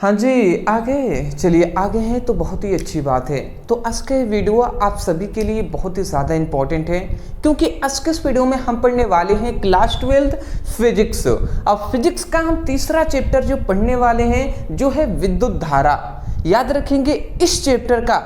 हाँ जी, आगे चलिए, आगे हैं तो बहुत ही अच्छी बात है। तो आज के वीडियो आप सभी के लिए बहुत ही ज़्यादा इम्पोर्टेंट है, क्योंकि आज के इस वीडियो में हम पढ़ने वाले हैं क्लास 12 फिजिक्स। अब फिजिक्स का हम तीसरा चैप्टर जो पढ़ने वाले हैं जो है विद्युत धारा। याद रखेंगे इस चैप्टर का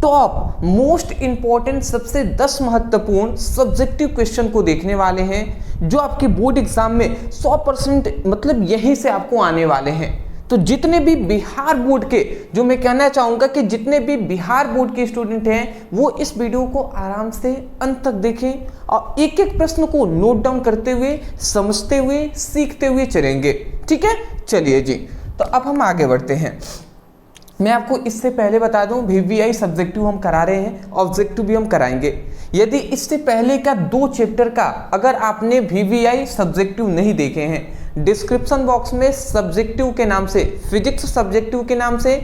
टॉप मोस्ट इंपॉर्टेंट सबसे 10 महत्वपूर्ण सब्जेक्टिव क्वेश्चन को देखने वाले हैं, जो आपके बोर्ड एग्जाम में 100% मतलब यहीं से आपको आने वाले हैं। तो जितने भी बिहार बोर्ड के, जो मैं कहना चाहूँगा कि जितने भी बिहार बोर्ड के स्टूडेंट हैं वो इस वीडियो को आराम से अंत तक देखें और एक एक प्रश्न को नोट डाउन करते हुए, समझते हुए, सीखते हुए चलेंगे। ठीक है, चलिए जी, तो अब हम आगे बढ़ते हैं। मैं आपको इससे पहले बता दूं, VVI सब्जेक्टिव हम करा रहे हैं, ऑब्जेक्टिव भी हम कराएंगे। यदि इससे पहले का 2 चैप्टर का अगर आपने VVI सब्जेक्टिव नहीं देखे हैं, डिस्क्रिप्शन बॉक्स में सब्जेक्टिव के नाम से, फिजिक्स सब्जेक्टिव के नाम से,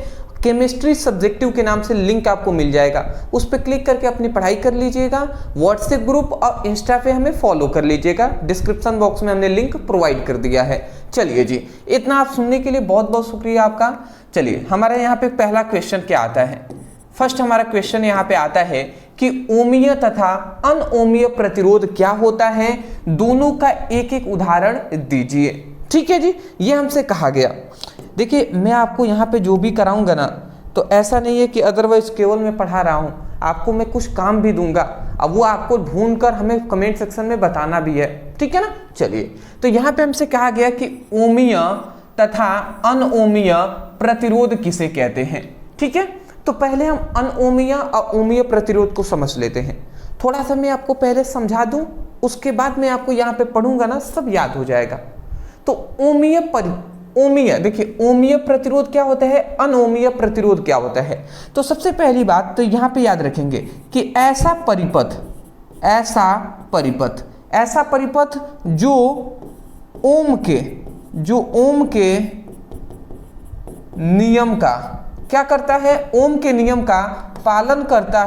केमिस्ट्री सब्जेक्टिव के नाम से लिंक आपको मिल जाएगा। उस पर क्लिक करके अपनी पढ़ाई कर लीजिएगा। व्हाट्सएप ग्रुप और इंस्टा पे हमें फॉलो कर लीजिएगा। डिस्क्रिप्शन बॉक्स में हमने लिंक प्रोवाइड कर दिया है। चलिए जी, इतना आप सुनने के लिए बहुत बहुत शुक्रिया आपका। चलिए, हमारे यहाँ पे पहला क्वेश्चन क्या आता है। फर्स्ट हमारा क्वेश्चन यहाँ पे आता है कि ओमीय तथा अनओमीय प्रतिरोध क्या होता है, दोनों का एक एक उदाहरण दीजिए। ठीक है जी, ये हमसे कहा गया। देखिए, मैं आपको यहाँ पे जो भी कराऊंगा ना, तो ऐसा नहीं है कि अदरवाइज केवल मैं पढ़ा रहा हूँ, आपको मैं कुछ काम भी दूंगा। अब वो आपको ढूंढकर हमें कमेंट सेक्शन में बताना भी है। ठीक है ना। चलिए, तो यहाँ पे हमसे कहा गया कि ओमीय तथा अनओमीय प्रतिरोध किसे कहते हैं। ठीक है, तो पहले हम अनओमीय और ओमीय प्रतिरोध को समझ लेते हैं। थोड़ा सा मैं आपको पहले समझा दूं, उसके बाद मैं आपको यहाँ पे पढ़ूंगा ना, सब याद हो जाएगा। तो ओमीय, देखिए ओमीय प्रतिरोध क्या होता है, अनओमीय प्रतिरोध क्या होता है। तो सबसे पहली बात तो यहाँ पे याद रखेंगे कि ऐसा परिपथ जो ओम के नियम का क्या करता है, ओम के नियम का पालन करता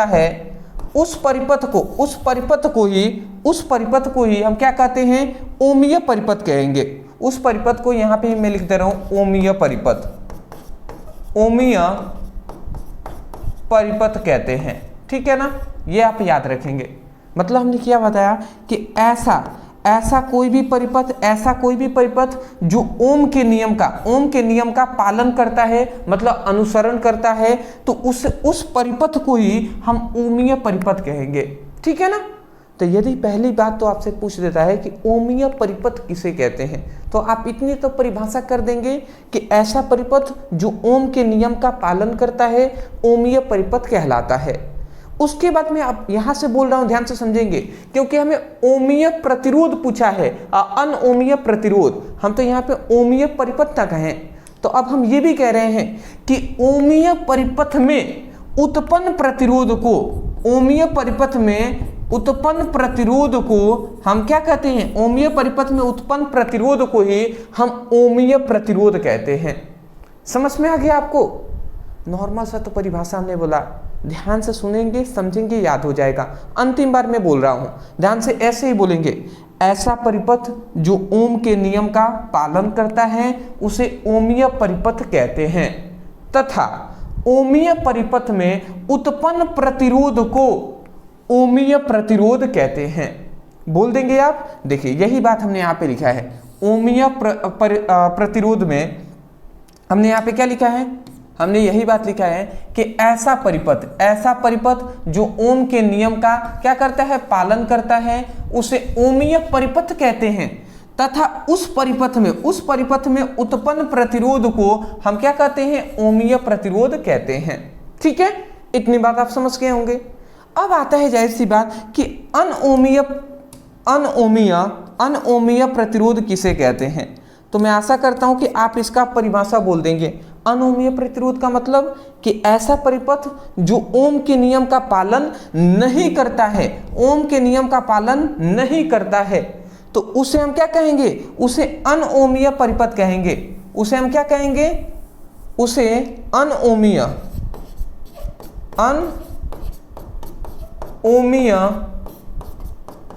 है, उस परिपथ को ही हम क्या कहते हैं, ओमीय परिपथ कहेंगे। उस परिपथ को यहाँ पे मैं लिख दे रहा हूं ओमीय परिपथ कहते हैं। ठीक है ना, ये आप याद रखेंगे। मतलब हमने क्या बताया कि ऐसा कोई भी परिपथ जो ओम के नियम का पालन करता है, मतलब अनुसरण करता है, तो उस परिपथ को ही हम ओमीय परिपथ कहेंगे। ठीक है ना। तो यदि पहली बात तो आपसे पूछ देता है कि ओमीय परिपथ किसे कहते हैं, तो आप इतनी तो परिभाषा कर देंगे कि ऐसा परिपथ जो ओम के नियम का पालन करता है, ओमीय परिपथ कहलाता है। उसके बाद में आप यहां से बोल रहा हूं, ध्यान से समझेंगे, क्योंकि हमें ओमीय प्रतिरोध पूछा है, अनओमीय प्रतिरोध, हम तो यहाँ पे ओमीय परिपथ तक हैं। तो अब हम ये भी कह रहे हैं कि ओमीय परिपथ में उत्पन्न प्रतिरोध को हम क्या कहते हैं, ओमीय परिपथ में उत्पन्न प्रतिरोध को ही हम ओमीय प्रतिरोध कहते हैं। समझ में आ गया आपको। नॉर्मल सा तो परिभाषा हमने बोला, ध्यान से सुनेंगे, समझेंगे, याद हो जाएगा। अंतिम बार मैं बोल रहा हूं, ध्यान से ऐसे ही बोलेंगे, ऐसा परिपथ जो ओम के नियम का पालन करता है उसे ओमीय परिपथ कहते हैं, तथा ओमीय परिपथ में उत्पन्न प्रतिरोध को ओमीय प्रतिरोध कहते हैं। बोल देंगे आप। देखिए, यही बात हमने यहाँ पे लिखा है। ओमीय प्रतिरोध में हमने यहाँ पे क्या लिखा है, हमने यही बात लिखा है कि ऐसा परिपथ जो ओम के नियम का क्या करता है, पालन करता है, उसे ओमीय परिपथ कहते हैं, तथा उस परिपथ में उत्पन्न प्रतिरोध को हम क्या कहते हैं, ओमीय प्रतिरोध कहते हैं। ठीक है, इतनी बात आप समझ गए होंगे। अब आता है जाहिर सी बात कि अनओमीय प्रतिरोध किसे कहते हैं। तो मैं आशा करता हूं कि आप इसका परिभाषा बोल देंगे। अनओमीय प्रतिरोध का मतलब कि ऐसा परिपथ जो ओम के नियम का पालन नहीं करता है, तो उसे हम क्या कहेंगे, उसे अनओमीय परिपथ कहेंगे। उसे हम क्या कहेंगे, उसे अनओमीय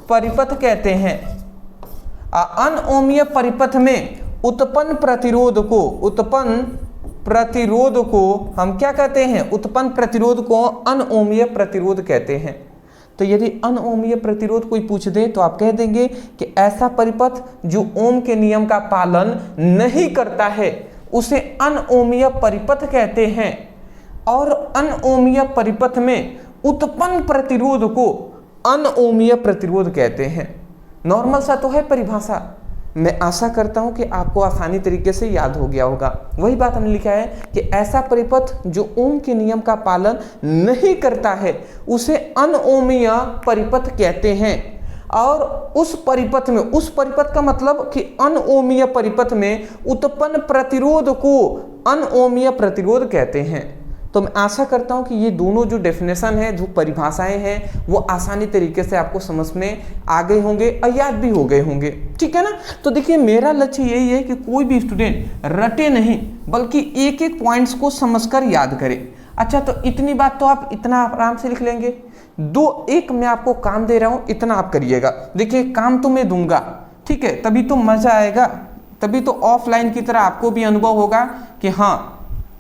परिपथ कहते हैं। अनओमीय परिपथ में उत्पन्न प्रतिरोध को हम क्या कहते हैं? उत्पन्न प्रतिरोध को अनओमीय प्रतिरोध कहते हैं। तो यदि अनओमीय प्रतिरोध कोई पूछ दे तो आप कह देंगे कि ऐसा परिपथ जो ओम के नियम का पालन नहीं करता है उसे अनओमीय परिपथ कहते हैं। और अनओमीय परिपथ में उत्पन्न प्रतिरोध को अनओमीय प्रतिरोध कहते हैं। नॉर्मल सा तो है परिभाषा, मैं आशा करता हूं कि आपको आसानी तरीके से याद हो गया होगा। वही बात हमने लिखा है कि ऐसा परिपथ जो ओम के नियम का पालन नहीं करता है उसे अनओमीय परिपथ कहते हैं। और उस परिपथ का मतलब कि अनओमीय परिपथ में उत्पन्न प्रतिरोध को अनओमीय प्रतिरोध कहते हैं। तो मैं आशा करता हूं कि ये दोनों जो डेफिनेशन है, जो परिभाषाएं हैं, वो आसानी तरीके से आपको समझ में आ गए होंगे और याद भी हो गए होंगे। ठीक है ना? तो देखिए मेरा लक्ष्य यही है कि कोई भी स्टूडेंट रटे नहीं बल्कि एक एक पॉइंट्स को समझकर याद करे। अच्छा, तो इतनी बात तो आप इतना आराम से लिख लेंगे। एक मैं आपको काम दे रहा हूं, इतना आप करिएगा। देखिए काम तो मैं दूंगा, ठीक है, तभी तो मजा आएगा, तभी तो ऑफलाइन की तरह आपको भी अनुभव होगा कि हाँ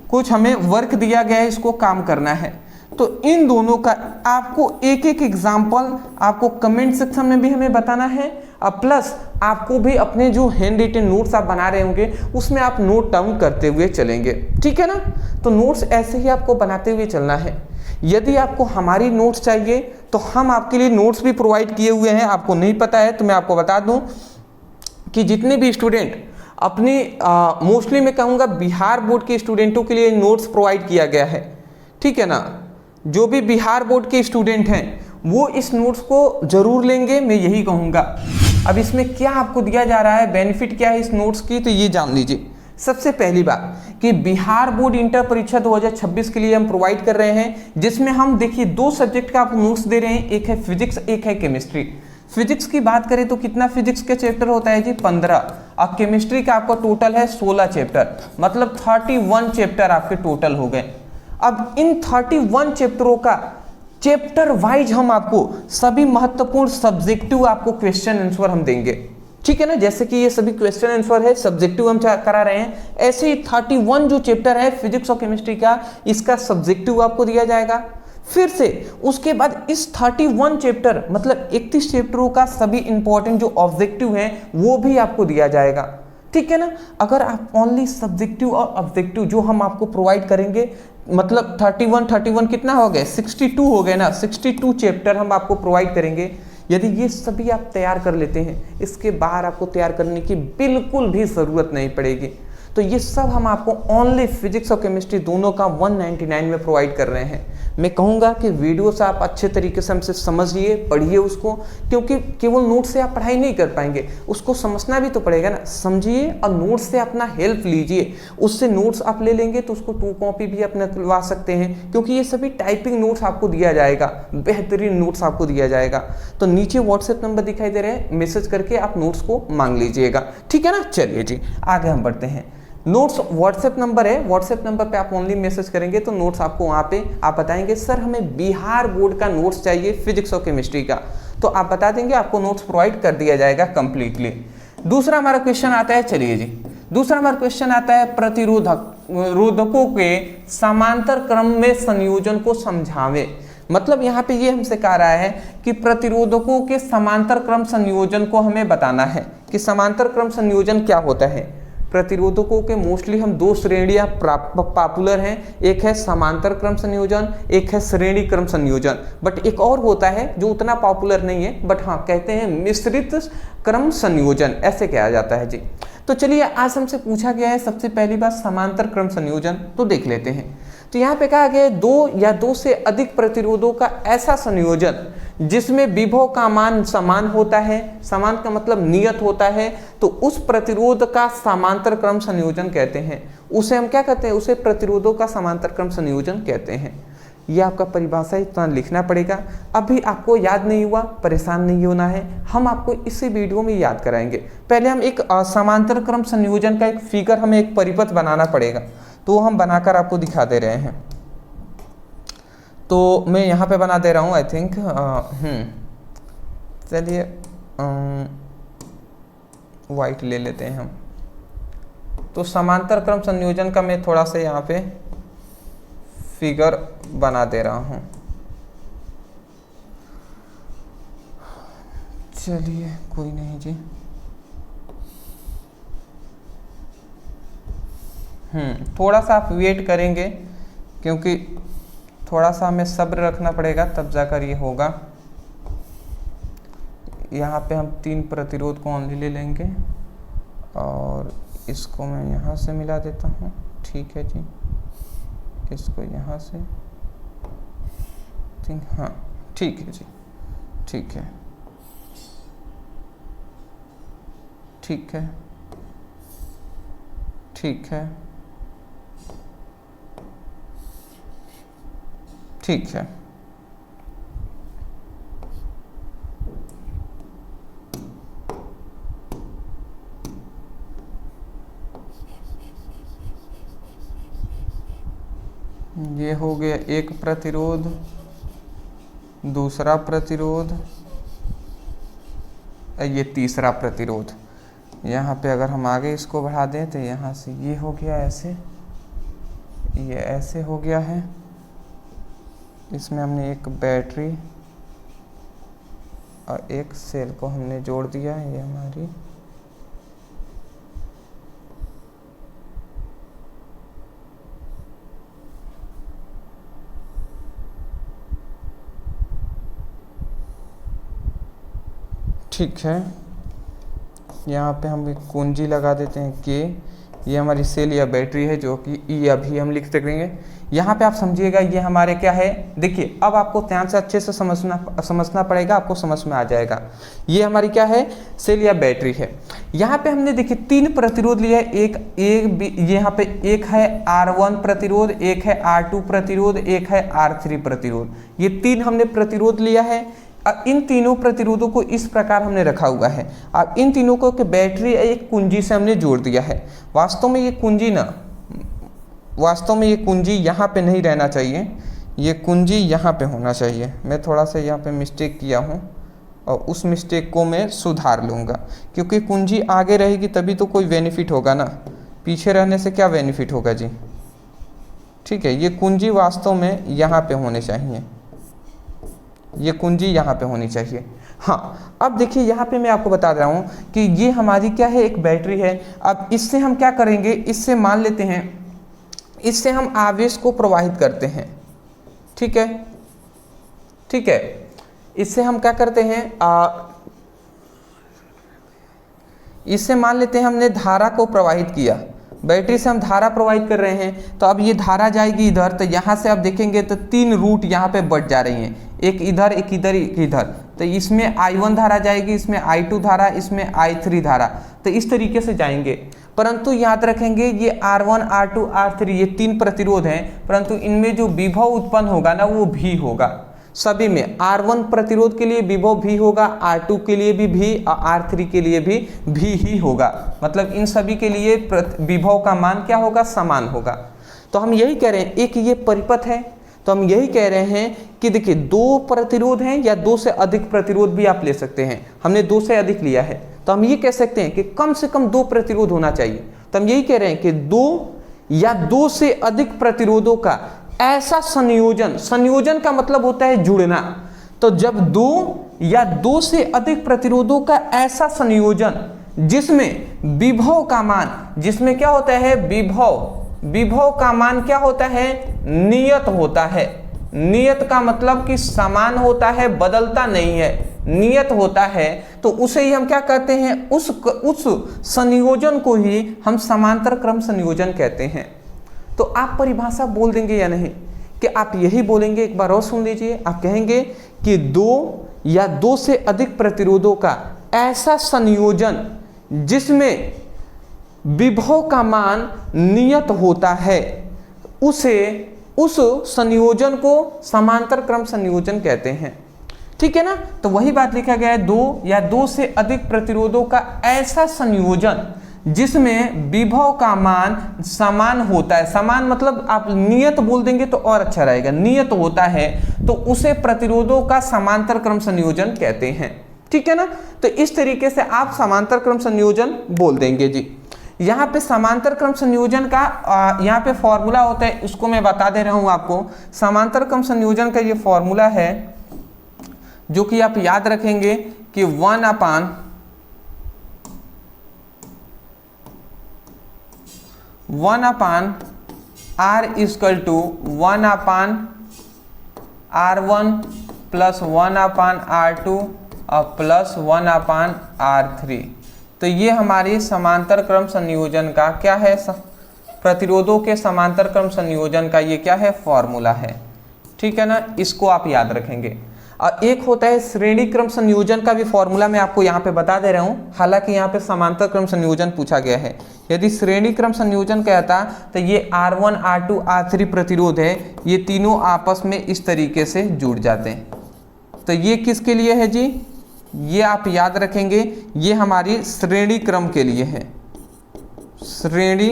कुछ हमें वर्क दिया गया है, इसको काम करना है। तो इन दोनों का आपको एक एक एग्जाम्पल आपको कमेंट सेक्शन में भी हमें बताना है और प्लस आपको भी अपने जो हैंड रिटन नोट्स आप बना रहे होंगे उसमें आप नोट डाउन करते हुए चलेंगे। ठीक है ना? तो नोट्स ऐसे ही आपको बनाते हुए चलना है। यदि आपको हमारी नोट्स चाहिए तो हम आपके लिए नोट्स भी प्रोवाइड किए हुए हैं। आपको नहीं पता है तो मैं आपको बता दूं कि जितने भी स्टूडेंट अपनी मोस्टली मैं कहूँगा बिहार बोर्ड के स्टूडेंटों के लिए नोट्स प्रोवाइड किया गया है। ठीक है ना? जो भी बिहार बोर्ड के स्टूडेंट हैं वो इस नोट्स को जरूर लेंगे, मैं यही कहूँगा। अब इसमें क्या आपको दिया जा रहा है, बेनिफिट क्या है इस नोट्स की, तो ये जान लीजिए। सबसे पहली बात कि बिहार बोर्ड इंटर परीक्षा 2026 के लिए हम प्रोवाइड कर रहे हैं, जिसमें हम देखिए 2 सब्जेक्ट का आपको नोट्स दे रहे हैं, एक है फिजिक्स, एक है केमिस्ट्री। फिजिक्स की बात करें तो कितना फिजिक्स का चैप्टर होता है जी? 15। और केमिस्ट्री का आपका टोटल है 16 चैप्टर, मतलब 31 चैप्टर आपके टोटल हो गए। अब इन 31 चैप्टरों का चैप्टर वाइज हम आपको सभी महत्वपूर्ण सब्जेक्टिव आपको क्वेश्चन आंसर हम देंगे। ठीक है ना? जैसे कि ये सभी क्वेश्चन आंसर है सब्जेक्टिव हम करा रहे हैं, ऐसे ही 31 जो चैप्टर है फिजिक्स और केमिस्ट्री का, इसका सब्जेक्टिव आपको दिया जाएगा। फिर से उसके बाद इस 31 चैप्टर मतलब 31 चैप्टरों का सभी इंपॉर्टेंट जो ऑब्जेक्टिव हैं वो भी आपको दिया जाएगा। ठीक है ना? अगर आप ओनली सब्जेक्टिव और ऑब्जेक्टिव जो हम आपको प्रोवाइड करेंगे, मतलब 31 कितना हो गए? 62 हो गए ना, 62 चैप्टर हम आपको प्रोवाइड करेंगे। यदि ये सभी आप तैयार कर लेते हैं, इसके बाहर आपको तैयार करने की बिल्कुल भी ज़रूरत नहीं पड़ेगी। तो ये सब हम आपको ओनली फिजिक्स और केमिस्ट्री दोनों का 199 में प्रोवाइड कर रहे हैं। मैं कहूँगा कि वीडियो से आप अच्छे तरीके से हमसे समझिए, पढ़िए उसको, क्योंकि केवल नोट से आप पढ़ाई नहीं कर पाएंगे, उसको समझना भी तो पड़ेगा ना। समझिए और नोट से अपना हेल्प लीजिए। उससे नोट्स आप ले लेंगे तो उसको 2 कॉपी भी अपने खुलवा सकते हैं, क्योंकि ये सभी टाइपिंग नोट्स आपको दिया जाएगा, बेहतरीन नोट्स आपको दिया जाएगा। तो नीचे व्हाट्सएप नंबर दिखाई दे रहे हैं, मैसेज करके आप नोट्स को मांग लीजिएगा। ठीक है ना? चलिए जी आगे हम बढ़ते हैं। नोट्स व्हाट्सएप नंबर है, व्हाट्सएप नंबर पे आप ओनली मैसेज करेंगे तो नोट्स आपको वहाँ पे आप बताएंगे सर हमें बिहार बोर्ड का नोट्स चाहिए फिजिक्स और केमिस्ट्री का, तो आप बता देंगे, आपको नोट्स प्रोवाइड कर दिया जाएगा कंप्लीटली। दूसरा हमारा क्वेश्चन आता है, चलिए जी दूसरा हमारा क्वेश्चन आता है प्रतिरोधकों के समांतर क्रम में संयोजन को समझावे। मतलब यहाँ पे ये हमसे कह रहा है कि प्रतिरोधकों के समांतर क्रम संयोजन को हमें बताना है कि समांतर क्रम संयोजन क्या होता है। प्रतिरोधकों के मोस्टली हम 2 श्रेणियां पॉपुलर हैं, एक है समांतर क्रम संयोजन, एक है श्रेणी क्रम संयोजन। बट एक और होता है जो उतना पॉपुलर नहीं है, बट हाँ कहते हैं मिश्रित क्रम संयोजन, ऐसे कहा जाता है जी। तो चलिए आज हमसे पूछा गया है सबसे पहली बात समांतर क्रम संयोजन, तो देख लेते हैं। तो यहाँ पे कहा गया है 2 या 2 से अधिक प्रतिरोधों का ऐसा संयोजन जिसमें विभव का मान समान होता है, समान का मतलब नियत होता है, तो उस प्रतिरोध का समांतर क्रम संयोजन कहते हैं। उसे हम क्या कहते हैं? उसे प्रतिरोधों का समांतर क्रम संयोजन कहते हैं। ये आपका परिभाषा इतना लिखना पड़ेगा। अभी आपको याद नहीं हुआ, परेशान नहीं होना है, हम आपको इसी वीडियो में याद कराएंगे। पहले हम एक समांतर क्रम संयोजन का एक फिगर, हमें एक परिपथ बनाना पड़ेगा, तो हम बनाकर आपको दिखा दे रहे हैं। तो मैं यहाँ पे बना दे रहा हूँ, आई थिंक चलिए वाइट ले लेते हैं हम। तो समांतर क्रम संयोजन का मैं थोड़ा सा यहाँ पे फिगर बना दे रहा हूँ। चलिए कोई नहीं जी। थोड़ा सा आप वेट करेंगे क्योंकि थोड़ा सा हमें सब्र रखना पड़ेगा, तब जाकर ये होगा। यहाँ पे हम 3 प्रतिरोध को ओनली ले लेंगे और इसको मैं यहाँ से मिला देता हूँ। ठीक है जी, इसको यहाँ से, हाँ ठीक है जी, ठीक है, ठीक है, ठीक है, ठीक है। ये हो गया एक प्रतिरोध, दूसरा प्रतिरोध, ये तीसरा प्रतिरोध। यहाँ पे अगर हम आगे इसको बढ़ा दें तो यहाँ से ये हो गया ऐसे, ये ऐसे हो गया है। इसमें हमने एक बैटरी और एक सेल को हमने जोड़ दिया। ये हमारी ठीक है। यहाँ पे हम एक कुंजी लगा देते हैं के। ये हमारी सेल या बैटरी है जो कि ई अभी हम लिख सकेंगे। यहाँ पे आप समझिएगा ये हमारे क्या है, देखिए अब आपको ध्यान से अच्छे से समझना पड़ेगा, आपको समझ में आ जाएगा। ये हमारी क्या है, सेल या बैटरी है। यहाँ पे हमने देखिए 3 प्रतिरोध लिया है। एक यहाँ पे एक है R1 प्रतिरोध, एक है R2 प्रतिरोध, एक है R3 प्रतिरोध। ये 3 हमने प्रतिरोध लिया है। अब इन तीनों प्रतिरोधों को इस प्रकार हमने रखा हुआ है। अब इन तीनों को बैटरी एक कुंजी से हमने जोड़ दिया है। वास्तव में ये कुंजी यहाँ पे नहीं रहना चाहिए, ये कुंजी यहाँ पे होना चाहिए। मैं थोड़ा सा यहाँ पे मिस्टेक किया हूँ और उस मिस्टेक को मैं सुधार लूँगा, क्योंकि कुंजी आगे रहेगी तभी तो कोई बेनिफिट होगा ना, पीछे रहने से क्या बेनिफिट होगा जी। ठीक है, ये कुंजी वास्तव में यहाँ पे होने चाहिए, ये कुंजी यहाँ पे होनी चाहिए। हाँ, अब देखिए यहाँ पे मैं आपको बता रहा हूँ कि ये हमारी क्या है, एक बैटरी है। अब इससे हम क्या करेंगे, इससे मान लेते हैं, इससे हम आवेश को प्रवाहित करते हैं। ठीक है, ठीक है, इससे हम क्या करते हैं, इससे मान लेते हैं हमने धारा को प्रवाहित किया, बैटरी से हम धारा प्रवाहित कर रहे हैं। तो अब ये धारा जाएगी इधर, तो यहाँ से आप देखेंगे तो 3 रूट यहाँ पे बढ़ जा रही हैं, एक इधर, एक इधर, एक इधर। तो इसमें I1 धारा जाएगी, इसमें I2 धारा, इसमें I3 धारा। तो इस तरीके से जाएंगे। परंतु याद रखेंगे ये R1, R2, R3 ये 3 प्रतिरोध हैं, परंतु इनमें जो विभव उत्पन्न होगा ना वो भी होगा। सभी में R1 प्रतिरोध के लिए विभव भी होगा, R2 के लिए भी और R3 के लिए भी ही होगा। मतलब इन सभी के लिए विभव का मान क्या होगा, समान होगा। तो हम यही कह रहे हैं, एक ये परिपथ है, तो हम यही कह रहे हैं कि देखिए 2 प्रतिरोध हैं या 2 से अधिक प्रतिरोध भी आप ले सकते हैं। हमने 2 से अधिक लिया है, तो हम ये कह सकते हैं कि कम से कम 2 प्रतिरोध होना चाहिए। तो हम यही कह रहे हैं कि 2 या 2 से अधिक प्रतिरोधों का ऐसा संयोजन, संयोजन का मतलब होता है जुड़ना। तो जब 2 या 2 से अधिक प्रतिरोधों का ऐसा संयोजन जिसमें विभव का मान, जिसमें क्या होता है, विभव का मान क्या होता है, नियत होता है। नियत का मतलब कि समान होता है, बदलता नहीं है, नियत होता है। तो उसे ही हम क्या कहते हैं, उस संयोजन को ही हम समांतर क्रम संयोजन कहते हैं। तो आप परिभाषा बोल देंगे या नहीं, कि आप यही बोलेंगे, एक बार और सुन लीजिए। आप कहेंगे कि 2 या 2 से अधिक प्रतिरोधों का ऐसा संयोजन जिसमें विभव का मान नियत होता है, उस संयोजन को समांतर क्रम संयोजन कहते हैं। ठीक है ना। तो वही बात लिखा गया है, 2 या 2 से अधिक प्रतिरोधों का ऐसा संयोजन जिसमें विभव का मान समान होता है। समान मतलब आप नियत बोल देंगे तो और अच्छा रहेगा, नियत होता है, तो उसे प्रतिरोधों का समांतर क्रम संयोजन कहते हैं। ठीक है ना। तो इस तरीके से आप समांतर क्रम संयोजन बोल देंगे जी। यहाँ पे समांतर क्रम संयोजन का यहाँ पे फॉर्मूला होता है, उसको मैं बता दे रहा हूँ आपको। समांतर क्रम संयोजन का ये फॉर्मूला है जो कि आप याद रखेंगे कि 1/r equal to 1/r1 plus 1/r2 और प्लस 1/r3। तो ये हमारी समांतर क्रम संयोजन का क्या है, प्रतिरोधों के समांतर क्रम संयोजन का ये क्या है, फॉर्मूला है। ठीक है ना, इसको आप याद रखेंगे। और एक होता है श्रेणी क्रम संयोजन का भी फॉर्मूला, मैं आपको यहाँ पे बता दे रहा हूँ। हालांकि यहाँ पे समांतर क्रम संयोजन पूछा गया है। यदि श्रेणी क्रम संयोजन कहता तो ये R1, R2, R3 प्रतिरोध है, ये तीनों आपस में इस तरीके से जुड़ जाते हैं। तो ये किसके लिए है जी, ये आप याद रखेंगे, ये हमारी श्रेणी क्रम के लिए है, श्रेणी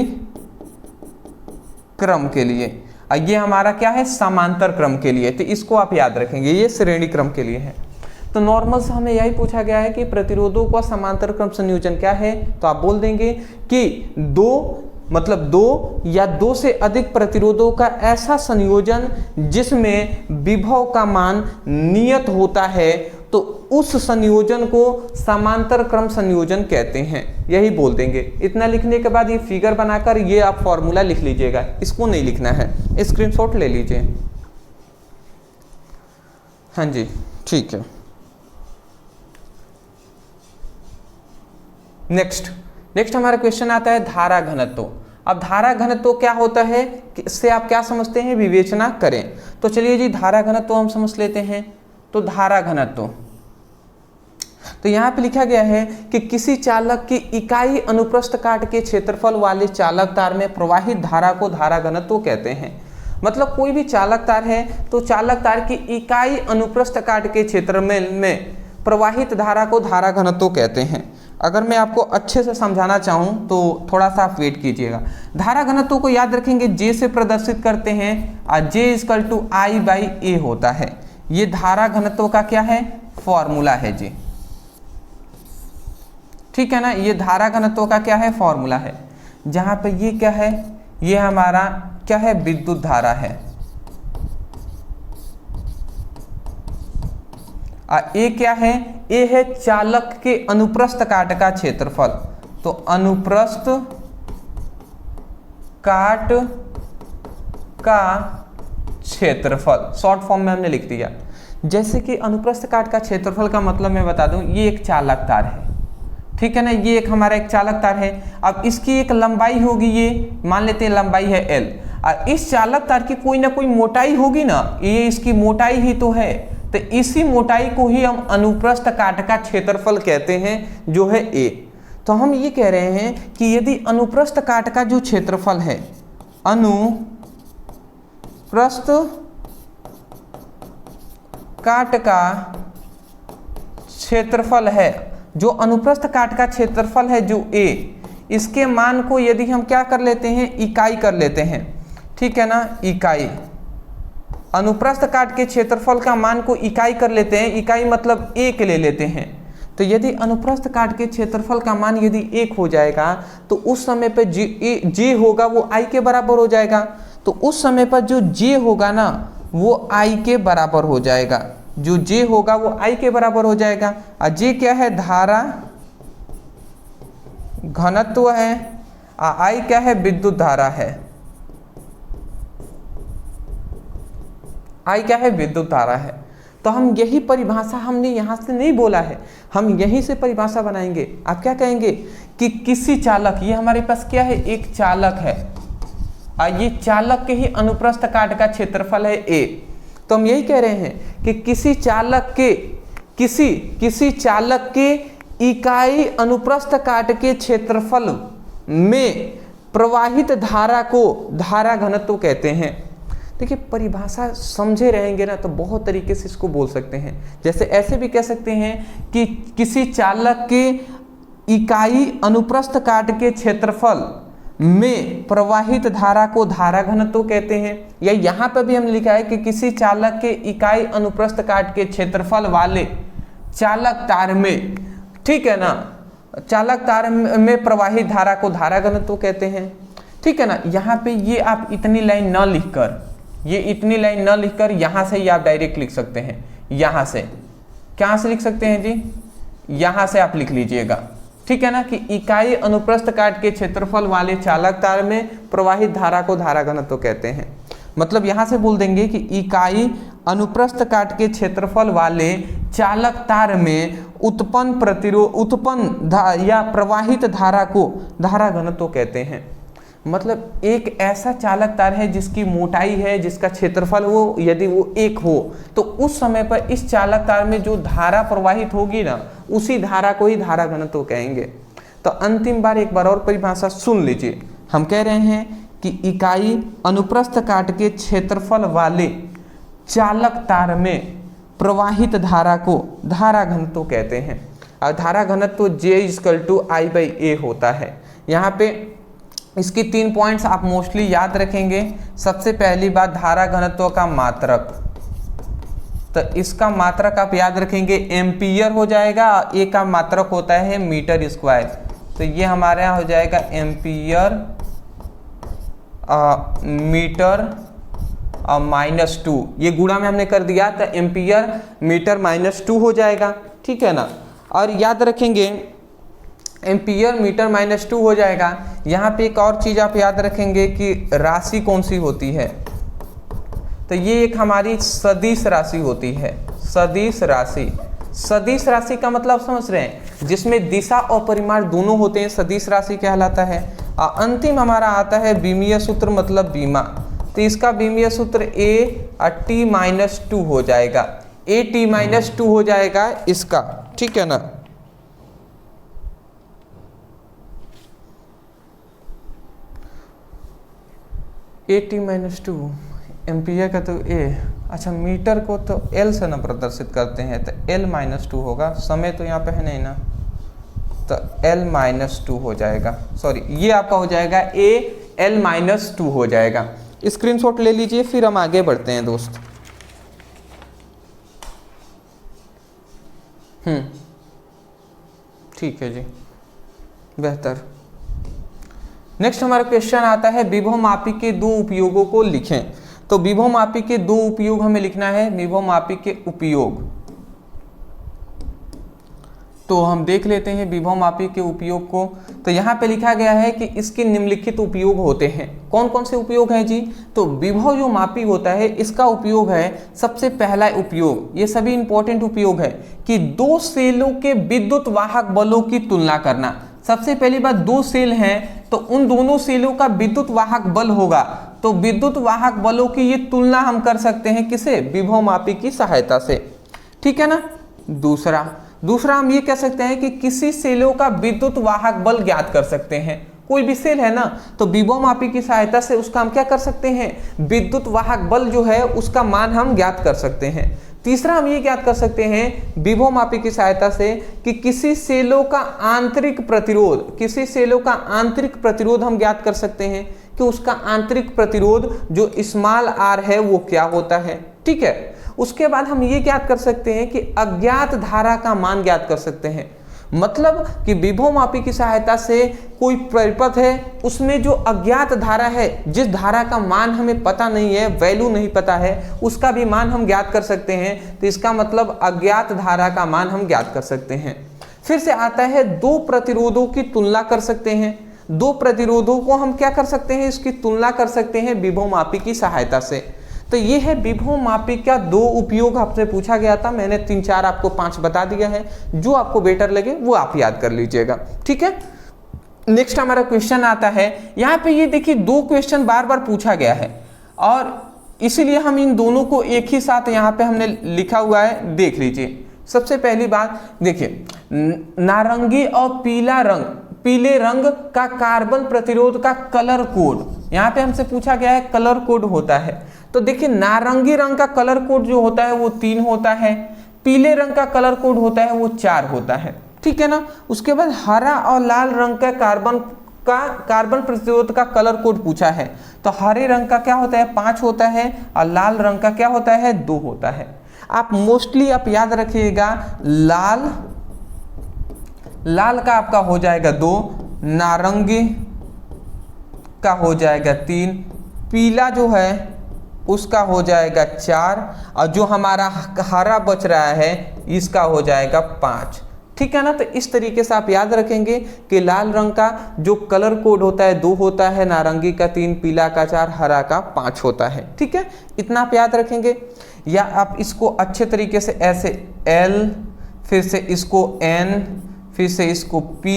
क्रम के लिए। और ये हमारा क्या है, समांतर क्रम के लिए। तो इसको आप याद रखेंगे, ये श्रेणी क्रम के लिए है। तो नॉर्मल से हमें यही पूछा गया है कि प्रतिरोधों का समांतर क्रम संयोजन क्या है, तो आप बोल देंगे कि दो या दो से अधिक प्रतिरोधों का ऐसा संयोजन जिसमें विभव का मान नियत होता है, तो उस संयोजन को समांतर क्रम संयोजन कहते हैं, यही बोल देंगे। इतना लिखने के बाद ये फिगर बनाकर ये आप फॉर्मूला लिख लीजिएगा, इसको नहीं लिखना है, स्क्रीनशॉट ले लीजिए। हाँ जी, ठीक है। नेक्स्ट हमारा क्वेश्चन आता है धारा घनत्व। अब धारा घनत्व क्या होता है, इससे आप क्या समझते हैं, विवेचना करें। तो चलिए जी, धारा घनत्व हम समझ लेते हैं। तो धारा घनत्व, तो यहाँ पे लिखा गया है कि किसी चालक की इकाई अनुप्रस्थ काट के क्षेत्रफल वाले चालक तार में प्रवाहित धारा को धारा घनत्व कहते हैं। मतलब कोई भी चालक तार है तो चालक तार की इकाई अनुप्रस्थ काट के क्षेत्र में प्रवाहित धारा को धारा घनत्व कहते हैं। अगर मैं आपको अच्छे से समझाना चाहूँ तो थोड़ा सा आप वेट कीजिएगा। धारा घनत्व को याद रखेंगे, जे से प्रदर्शित करते हैं और जे इक्वल टू I/A होता है। ये धारा घनत्व का क्या है, फॉर्मूला है जी। ठीक है ना, ये धारा घनत्व का क्या है, फॉर्मूला है। जहां पे ये क्या है, ये हमारा क्या है, विद्युत धारा है। ये क्या है, ये है चालक के अनुप्रस्थ काट का क्षेत्रफल। तो अनुप्रस्थ काट का क्षेत्रफल शॉर्ट फॉर्म में हमने लिख दिया। जैसे कि अनुप्रस्थ काट का क्षेत्रफल का मतलब मैं बता दूं, ये एक चालक तार है। ठीक है ना, ये एक हमारा एक चालक तार है। अब इसकी एक लंबाई होगी, ये मान लेते हैं लंबाई है L, और इस चालक तार की कोई ना कोई मोटाई होगी ना, ये इसकी मोटाई ही तो है। तो इसी मोटाई को ही हम अनुप्रस्थ काट का क्षेत्रफल कहते हैं, जो है A। तो हम ये कह रहे हैं कि यदि अनुप्रस्थ काट का जो क्षेत्रफल है, अनुप्रस्थ काट का क्षेत्रफल है, जो अनुप्रस्थ काट का क्षेत्रफल है जो A, इसके मान को यदि हम क्या कर लेते हैं, इकाई कर लेते हैं। ठीक है ना, इकाई, अनुप्रस्थ काट के क्षेत्रफल का मान को इकाई कर लेते हैं। इकाई मतलब 1 ले लेते हैं। तो यदि अनुप्रस्थ काट के क्षेत्रफल का मान यदि 1 हो जाएगा तो उस समय पर जे होगा वो I के बराबर हो जाएगा। तो उस समय पर जो जे होगा ना वो I के बराबर हो जाएगा, जो जे होगा वो I के बराबर हो जाएगा। और जे क्या है, धारा घनत्व है, और I क्या है, विद्युत धारा है। I क्या है, विद्युत धारा है। तो हम यही परिभाषा हमने यहाँ से नहीं बोला है, हम यहीं से परिभाषा बनाएंगे। आप क्या कहेंगे कि किसी चालक, ये हमारे पास क्या है, एक चालक है, और ये चालक के ही अनुप्रस्थ काट का क्षेत्रफल है A। तो हम यही कह रहे हैं कि किसी चालक के इकाई अनुप्रस्थ काट के क्षेत्रफल में प्रवाहित धारा को धारा घनत्व कहते हैं। देखिए, परिभाषा समझे रहेंगे ना तो बहुत तरीके से इसको बोल सकते हैं। जैसे ऐसे भी कह सकते हैं कि किसी चालक के इकाई अनुप्रस्थ काट के क्षेत्रफल में प्रवाहित धारा को धारा घनत्व कहते हैं। या यहाँ पर भी हमने लिखा है कि किसी चालक के इकाई अनुप्रस्थ काट के क्षेत्रफल वाले चालक तार में, ठीक है ना, चालक तार में प्रवाहित धारा को धारा घनत्व कहते हैं। ठीक है ना। यहाँ पे ये आप इतनी लाइन न लिखकर, ये इतनी लाइन न लिखकर यहाँ से ही आप डायरेक्ट लिख सकते हैं। यहाँ से कहाँ से लिख सकते हैं जी, यहाँ से आप लिख लीजिएगा। ठीक है ना, कि इकाई अनुप्रस्थ काट के क्षेत्रफल वाले चालक तार में प्रवाहित धारा को धारा घनत्व कहते हैं। मतलब यहाँ से बोल देंगे कि इकाई अनुप्रस्थ काट के क्षेत्रफल वाले चालक तार में उत्पन्न या प्रवाहित धारा को धारा घनत्व कहते हैं। मतलब एक ऐसा चालक तार है जिसकी मोटाई है, जिसका क्षेत्रफल वो यदि वो 1 हो, तो उस समय पर इस चालक तार में जो धारा प्रवाहित होगी ना, उसी धारा को ही धारा घनत्व कहेंगे। तो अंतिम बार एक बार और परिभाषा सुन लीजिए। हम कह रहे हैं कि इकाई अनुप्रस्थ काट के क्षेत्रफल वाले चालक तार में प्रवाहित धारा को धारा घनत्व कहते हैं। और धारा घनत्व J=I/A होता है। यहाँ पे इसकी 3 पॉइंट्स आप मोस्टली याद रखेंगे। सबसे पहली बात, धारा घनत्व का मात्रक, तो इसका मात्रक आप याद रखेंगे एम्पियर हो जाएगा। ए का मात्रक होता है मीटर स्क्वायर, तो ये हमारे यहाँ हो जाएगा एम्पियर मीटर -2, ये गुणा में हमने कर दिया, तो एम्पियर मीटर -2 हो जाएगा। ठीक है ना। और याद रखेंगे एम्पियर मीटर -2 हो जाएगा। यहाँ पे एक और चीज़ आप याद रखेंगे कि राशि कौन सी होती है, तो ये एक हमारी सदिश राशि होती है। सदिश राशि, सदिश राशि का मतलब समझ रहे हैं, जिसमें दिशा और परिमाण दोनों होते हैं, सदिश राशि कहलाता है। और अंतिम हमारा आता है बीमीय सूत्र, मतलब बीमा। तो इसका बीमीय सूत्र A/T-2 हो जाएगा। A/T-2 हो जाएगा इसका। ठीक है ना। A/T-2 एम्पियर का तो A, अच्छा मीटर को तो L से ना प्रदर्शित करते हैं, तो L-2 होगा। समय तो यहाँ पे है नहीं ना, तो L-2 हो जाएगा। सॉरी, ये आपका हो जाएगा AL-2 हो जाएगा। स्क्रीनशॉट ले लीजिए, फिर हम आगे बढ़ते हैं दोस्त। ठीक है जी, बेहतर। नेक्स्ट हमारा क्वेश्चन आता है, विभव मापी के 2 उपयोगों को लिखें। तो विभव मापी के 2 उपयोग हमें लिखना है। विभव मापी के उपयोग, तो हम देख लेते हैं विभव मापी के उपयोग को। तो यहाँ पे लिखा गया है कि इसके निम्नलिखित उपयोग होते हैं। कौन कौन से उपयोग हैं जी? तो विभव जो मापी होता है, इसका उपयोग है, सबसे पहला उपयोग, ये सभी इंपॉर्टेंट उपयोग है, कि 2 सेलों के विद्युत वाहक बलों की तुलना करना। सबसे पहली बात, 2 सेल हैं तो उन दोनों सेलों का विद्युत वाहक बल होगा, तो विद्युत वाहक बलों की ये तुलना हम कर सकते हैं किसे? विभव मापी की सहायता से। ठीक है ना। दूसरा हम ये कह सकते हैं कि किसी सेलों का विद्युत वाहक बल ज्ञात कर सकते हैं। कोई भी सेल है ना, तो विभव मापी की सहायता से उसका हम क्या कर सकते हैं? विद्युत वाहक बल जो है उसका मान हम ज्ञात कर सकते हैं। तीसरा हम ये ज्ञात कर सकते हैं विभव मापी की सहायता से कि किसी सेलों का आंतरिक प्रतिरोध हम ज्ञात कर सकते हैं कि उसका आंतरिक प्रतिरोध जो स्मॉल r है वो क्या होता है। ठीक है। उसके बाद हम ये ज्ञात कर सकते हैं कि अज्ञात धारा का मान ज्ञात कर सकते हैं। मतलब कि विभव मापी की सहायता से कोई परिपथ है, उसमें जो अज्ञात धारा है, जिस धारा का मान हमें पता नहीं है, वैल्यू नहीं पता है, उसका भी मान हम ज्ञात कर सकते हैं। तो इसका मतलब अज्ञात धारा का मान हम ज्ञात कर सकते हैं। फिर से आता है 2 प्रतिरोधों की तुलना कर सकते हैं। 2 प्रतिरोधों को हम क्या कर सकते हैं? इसकी तुलना कर सकते हैं विभव मापी की सहायता से। तो ये है विभव मापी का 2 उपयोग आपसे पूछा गया था। मैंने 3-4 आपको 5 बता दिया है। जो आपको बेटर लगे वो आप याद कर लीजिएगा। ठीक है। नेक्स्ट हमारा क्वेश्चन आता है, यहाँ पे ये देखिए 2 क्वेश्चन बार बार पूछा गया है और इसीलिए हम इन दोनों को एक ही साथ यहाँ पे हमने लिखा हुआ है। देख लीजिए। सबसे पहली बात देखिए, नारंगी और पीले रंग का कार्बन प्रतिरोध का कलर कोड, यहाँ पे हमसे पूछा गया है कलर कोड होता है। तो देखिए नारंगी रंग का कलर कोड जो होता है वो 3 होता है, पीले रंग का कलर कोड होता है वो 4 होता है। ठीक है ना। उसके बाद हरा और लाल रंग का कार्बन प्रतिरोध का कलर कोड पूछा है। तो हरे रंग का क्या होता है? 5 होता है और लाल रंग का क्या होता है? 2 होता है। आप मोस्टली आप याद रखिएगा, लाल लाल का आपका हो जाएगा 2, नारंगी का हो जाएगा 3, पीला जो है उसका हो जाएगा 4, और जो हमारा हरा बच रहा है इसका हो जाएगा 5। ठीक है ना। तो इस तरीके से आप याद रखेंगे कि लाल रंग का जो कलर कोड होता है 2 होता है, नारंगी का 3, पीला का 4, हरा का 5 होता है। ठीक है, इतना आप याद रखेंगे। या आप इसको अच्छे तरीके से ऐसे L, फिर से इसको N, फिर से इसको P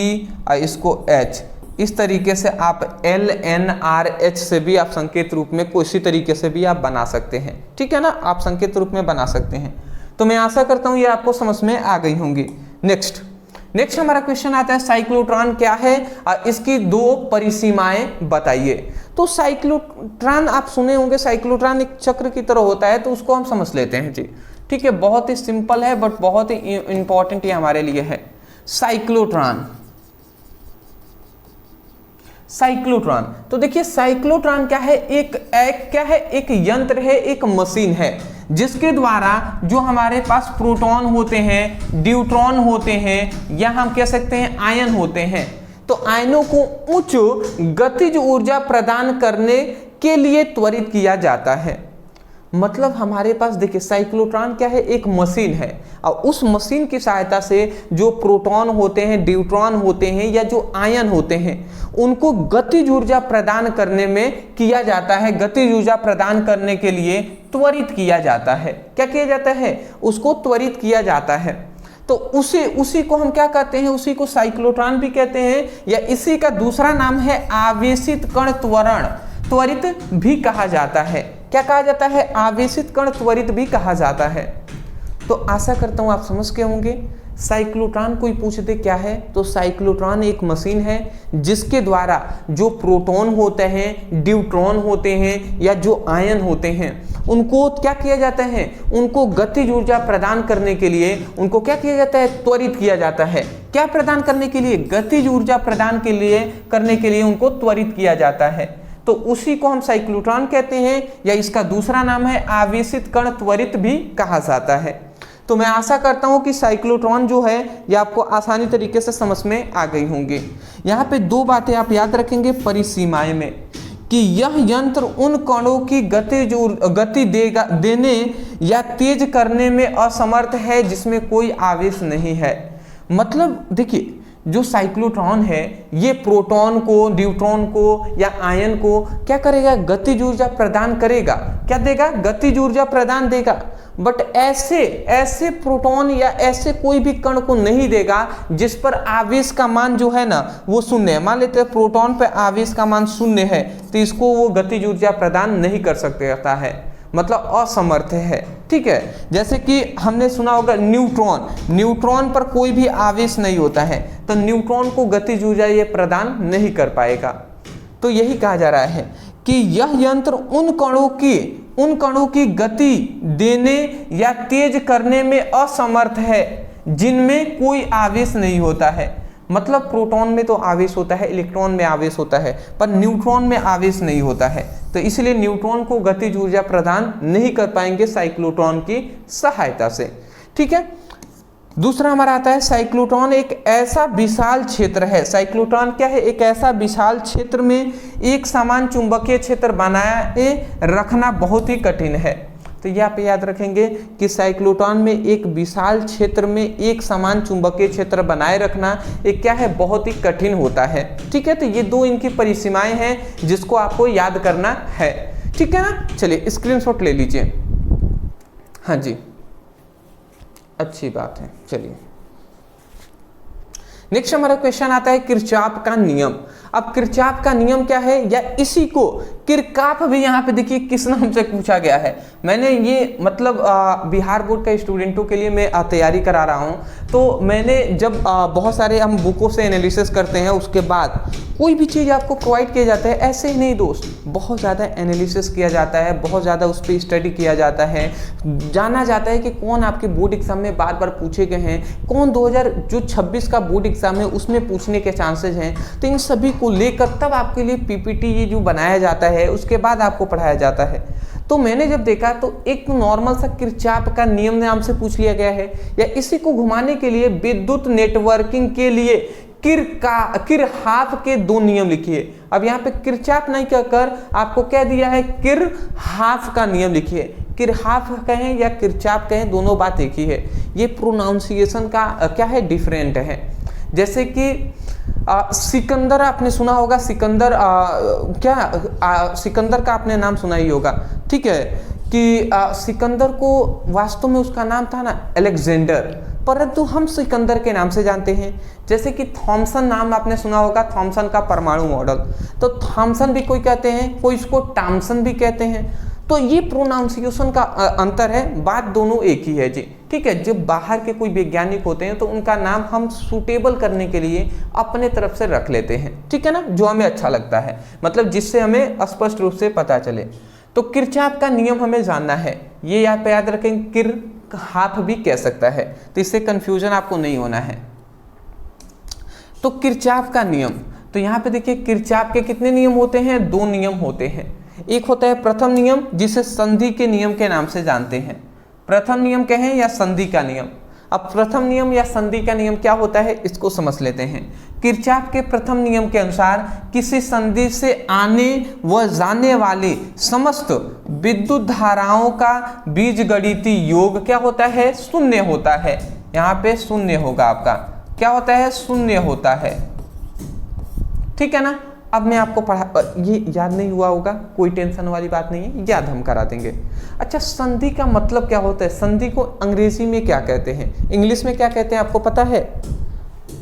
और इसको H, इस तरीके से आप LNRH से भी आप संकेत रूप में किसी तरीके से भी आप बना सकते हैं। ठीक है ना, आप संकेत रूप में बना सकते हैं। तो मैं आशा करता हूँ ये आपको समझ में आ गई होंगी। नेक्स्ट हमारा क्वेश्चन आता है साइक्लोट्रॉन क्या है और इसकी 2 परिसीमाएं बताइए। तो साइक्लोट्रॉन आप सुने होंगे, साइक्लोट्रॉन एक चक्र की तरह होता है, तो उसको हम समझ लेते हैं जी। ठीक है, बहुत ही सिंपल है बट बहुत ही इंपॉर्टेंट ये हमारे लिए है। साइक्लोट्रॉन तो देखिए साइक्लोट्रॉन क्या है, एक यंत्र है, एक मशीन है जिसके द्वारा जो हमारे पास प्रोटॉन होते हैं, ड्यूट्रॉन होते हैं, या हम कह सकते हैं आयन होते हैं, तो आयनों को उच्च गतिज ऊर्जा प्रदान करने के लिए त्वरित किया जाता है। मतलब हमारे पास देखिए साइक्लोट्रॉन क्या है, एक मशीन है, और उस मशीन की सहायता से जो प्रोटॉन होते हैं, ड्यूट्रॉन होते हैं, या जो आयन होते हैं, उनको गतिज ऊर्जा प्रदान करने में किया जाता है। गतिज ऊर्जा प्रदान करने के लिए त्वरित किया जाता है। क्या किया जाता है? उसको त्वरित किया जाता है। तो उसी को हम क्या कहते हैं? उसी को साइक्लोट्रॉन भी कहते हैं, या इसी का दूसरा नाम है आवेशित कण त्वरण, त्वरित भी कहा जाता है। क्या कहा जाता है? आवेशित कण त्वरित भी कहा जाता है। तो आशा करता हूं आप समझ के होंगे। साइक्लोट्रॉन कोई पूछ दे क्या है, तो साइक्लोट्रॉन एक मशीन है जिसके द्वारा जो प्रोटॉन होते हैं, ड्यूट्रॉन होते हैं, या जो आयन होते हैं, उनको क्या किया जाता है? उनको गतिज ऊर्जा प्रदान करने के लिए उनको क्या किया जाता है? त्वरित किया जाता है। क्या प्रदान करने के लिए? गतिज ऊर्जा प्रदान करने के लिए उनको त्वरित किया जाता है। तो उसी को हम साइक्लोट्रॉन कहते हैं, या इसका दूसरा नाम है आवेशित कण त्वरित भी कहा जाता है। तो मैं आशा करता हूं कि साइक्लोट्रॉन जो है ये आपको आसानी तरीके से समझ में आ गई होंगी। यहाँ पे 2 बातें आप याद रखेंगे परिसीमाएं में, कि यह यंत्र उन कणों की गति देने या तेज करने में असमर्थ है जिसमें कोई आवेश नहीं है। मतलब देखिए जो साइक्लोट्रॉन है ये प्रोटॉन को, ड्यूट्रॉन को या आयन को क्या करेगा? गतिज ऊर्जा प्रदान करेगा। क्या देगा? गतिज ऊर्जा प्रदान देगा। बट ऐसे प्रोटॉन या ऐसे कोई भी कण को नहीं देगा जिस पर आवेश का मान जो है ना वो शून्य है। मान लेते हैं प्रोटॉन पर आवेश का मान 0 है, तो इसको वो गतिज ऊर्जा प्रदान नहीं कर सकता है, मतलब असमर्थ है। ठीक है, जैसे कि हमने सुना होगा न्यूट्रॉन पर कोई भी आवेश नहीं होता है, तो न्यूट्रॉन को गतिज ऊर्जा ये प्रदान नहीं कर पाएगा। तो यही कहा जा रहा है कि यह यंत्र उन कणों की गति देने या तेज करने में असमर्थ है जिनमें कोई आवेश नहीं होता है। मतलब प्रोटॉन में तो आवेश होता है, इलेक्ट्रॉन में आवेश होता है, पर न्यूट्रॉन में आवेश नहीं होता है, तो इसलिए न्यूट्रॉन को गतिज ऊर्जा प्रदान नहीं कर पाएंगे साइक्लोट्रॉन की सहायता से। ठीक है, दूसरा हमारा आता है साइक्लोट्रॉन एक ऐसा विशाल क्षेत्र है। साइक्लोट्रॉन क्या है? एक ऐसा विशाल क्षेत्र में एक समान चुंबकीय क्षेत्र बनाए रखना बहुत ही कठिन है। तो ये आप याद रखेंगे कि साइक्लोट्रॉन में एक विशाल क्षेत्र में एक समान चुंबकीय क्षेत्र बनाए रखना एक क्या है? बहुत ही कठिन होता है। ठीक है, तो ये 2 इनकी परिसीमाएं हैं जिसको आपको याद करना है। ठीक है ना, चलिए स्क्रीनशॉट ले लीजिए। हाँ जी, अच्छी बात है। चलिए नेक्स्ट हमारा क्वेश्चन आता है किरचॉफ का नियम। अब किरचॉफ का नियम क्या है, या इसी को किरकॉफ भी यहाँ पे देखिए किस नाम से पूछा गया है। मैंने ये मतलब बिहार बोर्ड का स्टूडेंटों के लिए मैं तैयारी करा रहा हूँ, तो मैंने जब बहुत सारे हम बुकों से एनालिसिस करते हैं, उसके बाद कोई भी चीज़ आपको प्रोवाइड किया जाता है, ऐसे ही नहीं दोस्त, बहुत ज़्यादा एनालिसिस किया जाता है, बहुत ज़्यादा उस पर स्टडी किया जाता है, जाना जाता है कि कौन आपके बोर्ड एग्जाम में बार बार पूछे गए हैं, कौन 2026 का बोर्ड एग्जाम है उसमें पूछने के चांसेस हैं। तो इन सभी को लेकर तब आपके लिए पीपीटी ये जो बनाया जाता है उसके बाद आपको पढ़ाया जाता है। तो मैंने जब देखा तो एक नॉर्मल सा किरचॉफ का नियम नाम से पूछ लिया गया है, या इसी को घुमाने के लिए विद्युत नेटवर्किंग के लिए किरचॉफ के 2 नियम लिखिए। अब यहाँ पे किरचॉफ नहीं कहकर आपको क्या दिया है, किरचॉफ का नियम लिखिए। किरचॉफ कहें या किरचॉफ कहें, दोनों बात एक ही है। ये प्रोनाउंसिएशन का क्या है, डिफरेंट है। जैसे कि सिकंदर आपने सुना होगा, सिकंदर सिकंदर का आपने नाम सुना ही होगा, ठीक है, कि सिकंदर को वास्तव में उसका नाम था ना अलेक्जेंडर, परंतु हम सिकंदर के नाम से जानते हैं। जैसे कि थॉमसन नाम आपने सुना होगा, थॉमसन का परमाणु मॉडल, तो थॉमसन भी कोई कहते हैं, कोई इसको टॉमसन भी कहते हैं। तो ये प्रोनाउंसिएशन का अंतर है, बात दोनों एक ही है जी, ठीक है। जब बाहर के कोई वैज्ञानिक होते हैं तो उनका नाम हम सूटेबल करने के लिए अपने तरफ से रख लेते हैं, ठीक है ना, जो हमें अच्छा लगता है, मतलब जिससे हमें स्पष्ट रूप से पता चले। तो किरचॉफ का नियम हमें जानना है, ये यहाँ पे याद रखें, किरचॉफ भी कह सकता है, तो इससे कंफ्यूजन आपको नहीं होना है। तो किरचॉफ का नियम, तो यहाँ पे देखिए किरचॉफ के कितने नियम होते हैं, 2 नियम होते हैं। एक होता है प्रथम नियम, जिसे संधि के नियम के नाम से जानते हैं। प्रथम नियम कहें या संधि का नियम। अब प्रथम नियम या संधि का नियम क्या होता है, इसको समझ लेते हैं। किरचॉफ के प्रथम नियम के अनुसार किसी संधि से आने व जाने वाली समस्त विद्युत धाराओं का बीजगणितीय योग क्या होता है, शून्य होता है। यहाँ पे शून्य होगा, आपका क्या होता है, शून्य होता है, ठीक है ना। अब मैं आपको ये याद नहीं हुआ होगा, कोई टेंशन वाली बात नहीं है, याद हम करा देंगे। अच्छा, संधि का मतलब क्या होता है, संधि को अंग्रेजी में क्या कहते हैं, इंग्लिश में क्या कहते हैं, आपको पता है?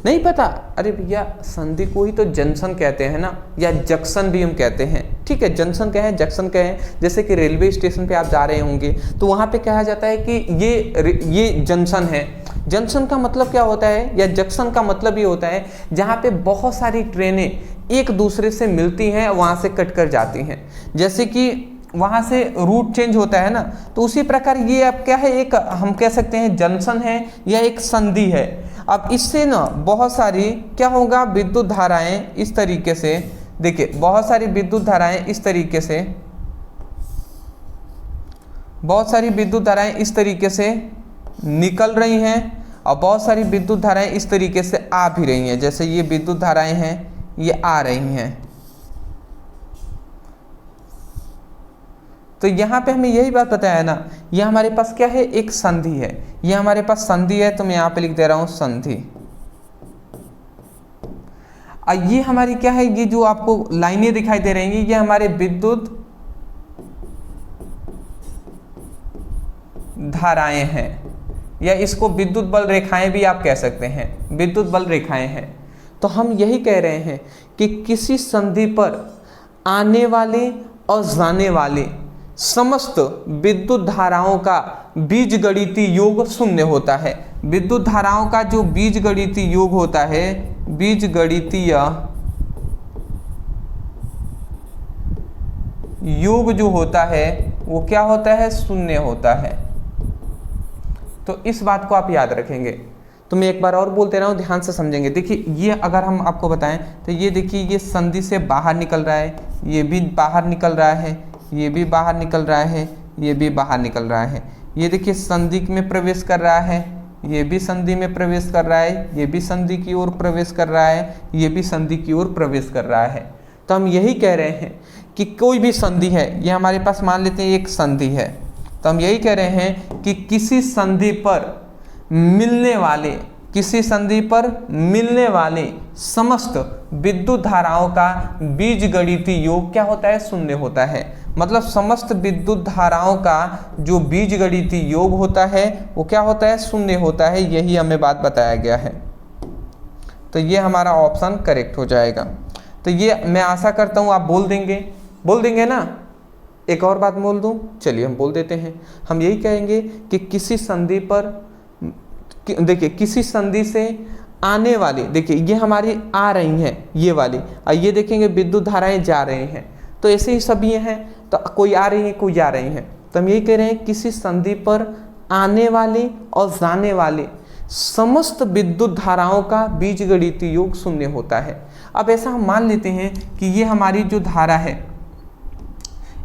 नहीं पता? अरे भैया, संधि को ही तो जंक्शन कहते हैं ना, या जंक्शन भी हम कहते हैं, ठीक है। जंक्शन कहें, जंक्शन कहें, जैसे कि रेलवे स्टेशन पे आप जा रहे होंगे तो वहाँ पे कहा जाता है कि ये जंक्शन है। जंक्शन का मतलब क्या होता है, या जंक्शन का मतलब ये होता है जहाँ पे बहुत सारी ट्रेनें एक दूसरे से मिलती हैं, वहाँ से कट कर जाती हैं। जैसे कि वहाँ से रूट चेंज होता है ना, तो उसी प्रकार ये अब क्या है, एक हम कह सकते हैं जंक्शन है या एक संधि है। अब इससे ना बहुत सारी क्या होगा, विद्युत धाराएं इस तरीके से, देखिए बहुत सारी विद्युत धाराएं इस तरीके से, बहुत सारी विद्युत धाराएं इस तरीके से निकल रही हैं, और बहुत सारी विद्युत धाराएं इस तरीके से आ भी रही हैं। जैसे ये विद्युत धाराएं हैं, ये आ रही हैं। तो यहाँ पे हमें यही बात बताया ना, ये हमारे पास क्या है, एक संधि है, ये हमारे पास संधि है, तो मैं यहाँ पे लिख दे रहा हूँ संधि। ये हमारी क्या है, ये जो आपको लाइनें दिखाई दे रही हैं, ये हमारे विद्युत धाराएं हैं, या इसको विद्युत बल रेखाएं भी आप कह सकते हैं, विद्युत बल रेखाएं हैं। तो हम यही कह रहे हैं कि किसी संधि पर आने वाले और जाने वाले समस्त विद्युत धाराओं का बीजगणितीय योग शून्य होता है। विद्युत धाराओं का जो बीजगणितीय योग होता है, बीजगणितीय योग जो होता है वो क्या होता है, शून्य होता है। तो इस बात को आप याद रखेंगे। तो मैं एक बार और बोलते रहा हूँ, ध्यान से समझेंगे। देखिए ये अगर हम आपको बताएं तो ये देखिए, ये संधि से बाहर निकल रहा है, ये भी बाहर निकल रहा है, ये भी बाहर निकल रहा है, ये भी बाहर निकल रहा है। ये देखिए संधि में प्रवेश कर रहा है, ये भी संधि में प्रवेश कर रहा है, ये भी संधि की ओर प्रवेश कर रहा है, ये भी संधि की ओर प्रवेश कर रहा है। तो हम यही कह रहे हैं कि कोई भी संधि है, ये हमारे पास मान लेते हैं एक संधि है, तो हम यही कह रहे हैं कि किसी संधि पर मिलने वाले, किसी संधि पर मिलने वाले समस्त विद्युत धाराओं का बीजगणितीय योग क्या होता है, शून्य होता है। मतलब समस्त विद्युत धाराओं का जो बीजगणितीय योग होता है वो क्या होता है, शून्य होता है। यही हमें बात बताया गया है। तो ये हमारा ऑप्शन करेक्ट हो जाएगा। तो ये मैं आशा करता हूँ आप बोल देंगे ना। एक और बात बोल दूँ, चलिए हम बोल देते हैं। हम यही कहेंगे कि किसी संधि पर, देखिए किसी संधि से आने वाली, देखिए ये हमारी आ रही हैं ये वाली, और ये देखेंगे विद्युत धाराएं जा रही हैं। तो ऐसे ही सब ये हैं, तो कोई आ रही है कोई जा रही हैं। तो हम यही कह रहे हैं किसी संधि पर आने वाली और जाने वाली समस्त विद्युत धाराओं का बीजगणितीय योग शून्य होता है। अब ऐसा हम मान लेते हैं कि ये हमारी जो धारा है,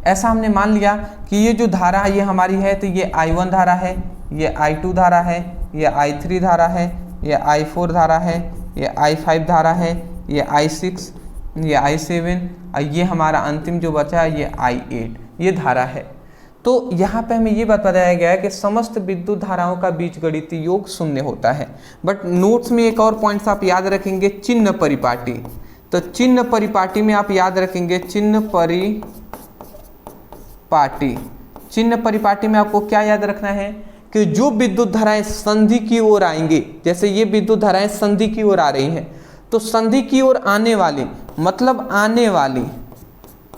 ऐसा हमने मान लिया कि ये जो धारा ये हमारी है तो ये I1 धारा है, ये I2 धारा है, ये I3 धारा है, ये I4 धारा है, ये I5 धारा है, ये I6, ये I7 और ये हमारा अंतिम जो बचा है ये I8 ये धारा है। तो यहाँ पे हमें ये बताया गया है कि समस्त विद्युत धाराओं का बीजगणितीय योग शून्य होता है। बट नोट्स में एक और पॉइंट्स आप याद रखेंगे, चिन्ह परिपाटी। तो चिन्ह परिपाटी में आप याद रखेंगे चिन्ह परिपाटी। चिन्ह परिपाटी में आपको क्या याद रखना है कि जो विद्युत धाराएं संधि की ओर आएंगे, जैसे ये विद्युत धाराएं संधि की ओर आ रही हैं, तो संधि की ओर आने वाली मतलब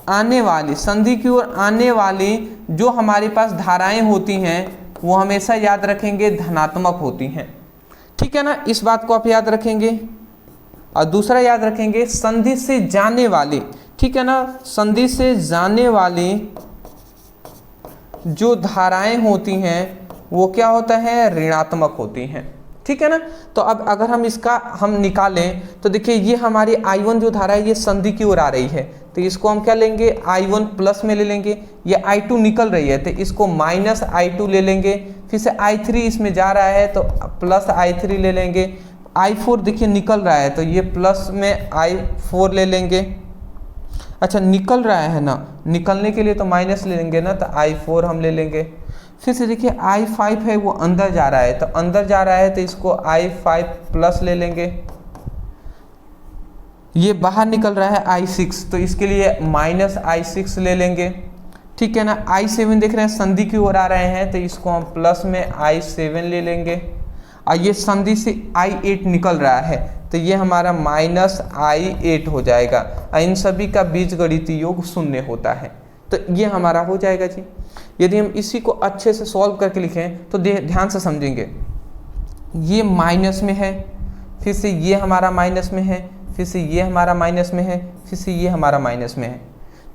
आने वाली संधि की ओर आने वाली जो हमारे पास धाराएं होती हैं वो हमेशा याद रखेंगे धनात्मक होती हैं। ठीक है ना, इस बात को आप याद रखेंगे। और दूसरा याद रखेंगे संधि से जाने वाली, ठीक है ना, संधि से जाने वाली जो धाराएं होती हैं वो क्या होता है, ऋणात्मक होती हैं। ठीक है ना। तो अब अगर हम इसका निकालें तो देखिए ये हमारी I1 जो धारा है ये संधि की ओर आ रही है, तो इसको हम क्या लेंगे, I1 प्लस में ले लेंगे। ये I2 निकल रही है तो इसको माइनस I2 ले लेंगे। फिर से I3 इसमें जा रहा है तो प्लस I3 ले लेंगे। I4 देखिए निकल रहा है तो ये प्लस में I4 ले लेंगे। अच्छा निकल रहा है ना, निकलने के लिए तो माइनस ले लेंगे ना, तो I4 हम ले लेंगे। फिर से देखिए I5 है वो अंदर जा रहा है, तो अंदर जा रहा है तो इसको I5 प्लस ले लेंगे। ये बाहर निकल रहा है I6 तो इसके लिए माइनस I6 ले लेंगे। ठीक है ना। I7 देख रहे हैं संधि की ओर आ रहे हैं तो इसको हम प्लस में I7 ले लेंगे। और ये संधि से I8 निकल रहा है तो ये हमारा माइनस I8 हो जाएगा। और इन सभी का बीजगणितीय योग शून्य होता है, तो ये हमारा हो जाएगा जी। यदि हम इसी को अच्छे से सॉल्व करके लिखें तो ध्यान से समझेंगे, ये माइनस में है, फिर से ये हमारा माइनस में है, फिर से ये हमारा माइनस में है, फिर से ये हमारा माइनस में है,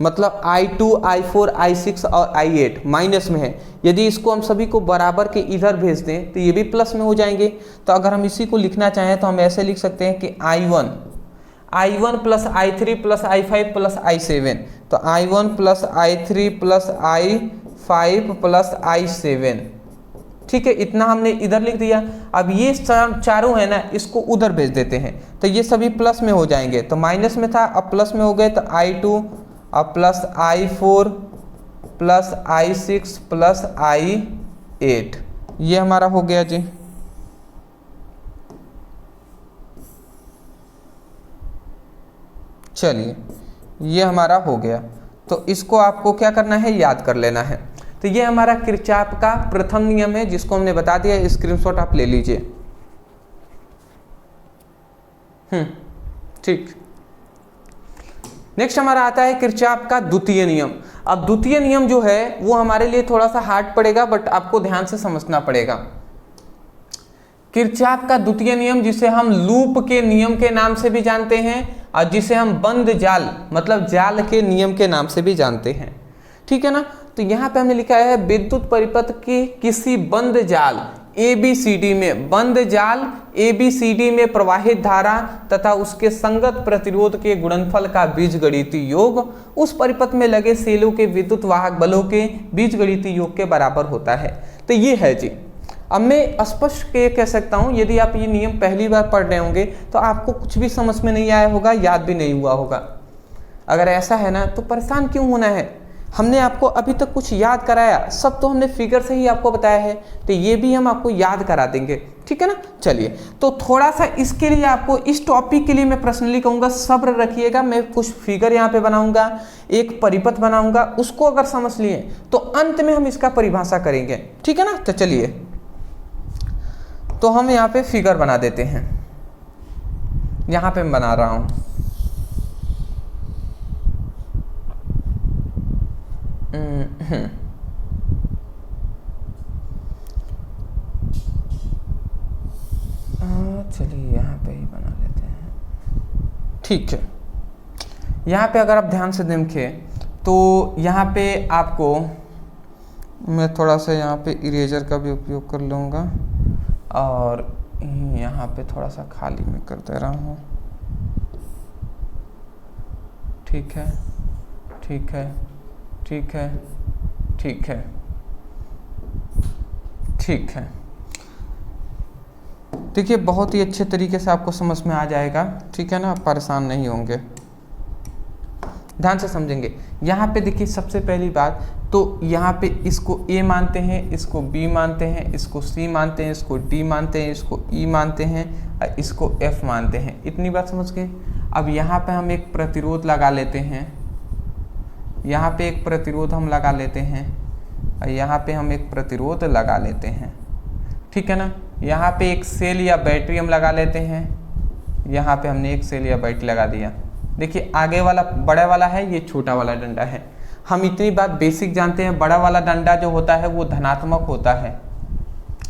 मतलब I2, I4, I6 और I8 माइनस में है। यदि इसको हम सभी को बराबर के इधर भेज दें तो ये भी प्लस में हो जाएंगे। तो अगर हम इसी को लिखना चाहें तो हम ऐसे लिख सकते हैं कि I1 plus I3 plus I5 plus I7, तो I1 plus I3 plus I5 plus I7। ठीक है, इतना हमने इधर लिख दिया। अब ये चारों है ना, इसको उधर भेज देते हैं तो ये सभी प्लस में हो जाएंगे। तो माइनस में था अब प्लस में हो गए, तो I2 अब plus I4 plus I6 plus I8 ये हमारा हो गया जी। चलिए ये हमारा हो गया, तो इसको आपको क्या करना है, याद कर लेना है। तो ये हमारा किरचॉफ का प्रथम नियम है जिसको हमने बता दिया, स्क्रीनशॉट आप ले लीजिए। ठीक, नेक्स्ट हमारा आता है किरचॉफ का द्वितीय नियम। अब द्वितीय नियम जो है वो हमारे लिए थोड़ा सा हार्ड पड़ेगा, बट आपको ध्यान से समझना पड़ेगा। किरचॉफ का द्वितीय नियम जिसे हम लूप के नियम के नाम से भी जानते हैं और जिसे हम बंद जाल मतलब जाल के नियम के नाम से भी जानते हैं। ठीक है ना। तो यहाँ पे हमने लिखा है विद्युत परिपथ के किसी बंद जाल ABCD में, बंद जाल ABCD में प्रवाहित धारा तथा उसके संगत प्रतिरोध के गुणनफल का बीजगणितीय योग उस परिपथ में लगे सेलों के विद्युत वाहक बलों के बीजगणितीय योग के बराबर होता है। तो ये है जी। अब मैं स्पष्ट कह सकता हूँ, यदि आप ये नियम पहली बार पढ़ रहे होंगे तो आपको कुछ भी समझ में नहीं आया होगा, याद भी नहीं हुआ होगा। अगर ऐसा है ना तो परेशान क्यों होना है, हमने आपको अभी तक कुछ याद कराया, सब तो हमने फिगर से ही आपको बताया है, तो ये भी हम आपको याद करा देंगे। ठीक है ना। चलिए, तो थोड़ा सा इसके लिए आपको इस टॉपिक के लिए मैं पर्सनली कहूँगा सब्र रखिएगा। मैं कुछ फिगर यहाँ पे बनाऊंगा, एक परिपथ बनाऊंगा, उसको अगर समझ लिए तो अंत में हम इसका परिभाषा करेंगे। ठीक है ना। तो चलिए, तो हम यहाँ पे फिगर बना देते हैं। यहाँ पे मैं बना रहा हूँ, चलिए यहाँ पे ही बना लेते हैं। ठीक है, यहाँ पे अगर आप ध्यान से देखें तो यहाँ पे आपको मैं थोड़ा सा यहाँ पे इरेजर का भी उपयोग कर लूँगा और यहाँ पे थोड़ा सा खाली में कर दे रहा हूँ। ठीक है, ठीक है, ठीक है, ठीक है, ठीक है। देखिए बहुत ही अच्छे तरीके से आपको समझ में आ जाएगा, ठीक है ना, आप परेशान नहीं होंगे, ध्यान से समझेंगे। यहाँ पे देखिए सबसे पहली बात तो यहाँ पे इसको A मानते हैं, इसको B मानते हैं, इसको C मानते हैं, इसको D मानते हैं, इसको E मानते हैं और इसको F मानते हैं। इतनी बात समझ गए। अब यहाँ पे हम एक प्रतिरोध लगा लेते हैं, यहाँ पे एक प्रतिरोध हम लगा लेते हैं और यहाँ पे हम एक प्रतिरोध लगा लेते हैं, ठीक है ना। यहाँ पे एक सेल या बैटरी हम लगा लेते हैं, यहाँ पे हमने एक सेल या बैटरी लगा दिया। देखिए आगे वाला बड़ा वाला है, ये छोटा वाला डंडा है। हम इतनी बात बेसिक जानते हैं, बड़ा वाला डंडा जो होता है वो धनात्मक होता है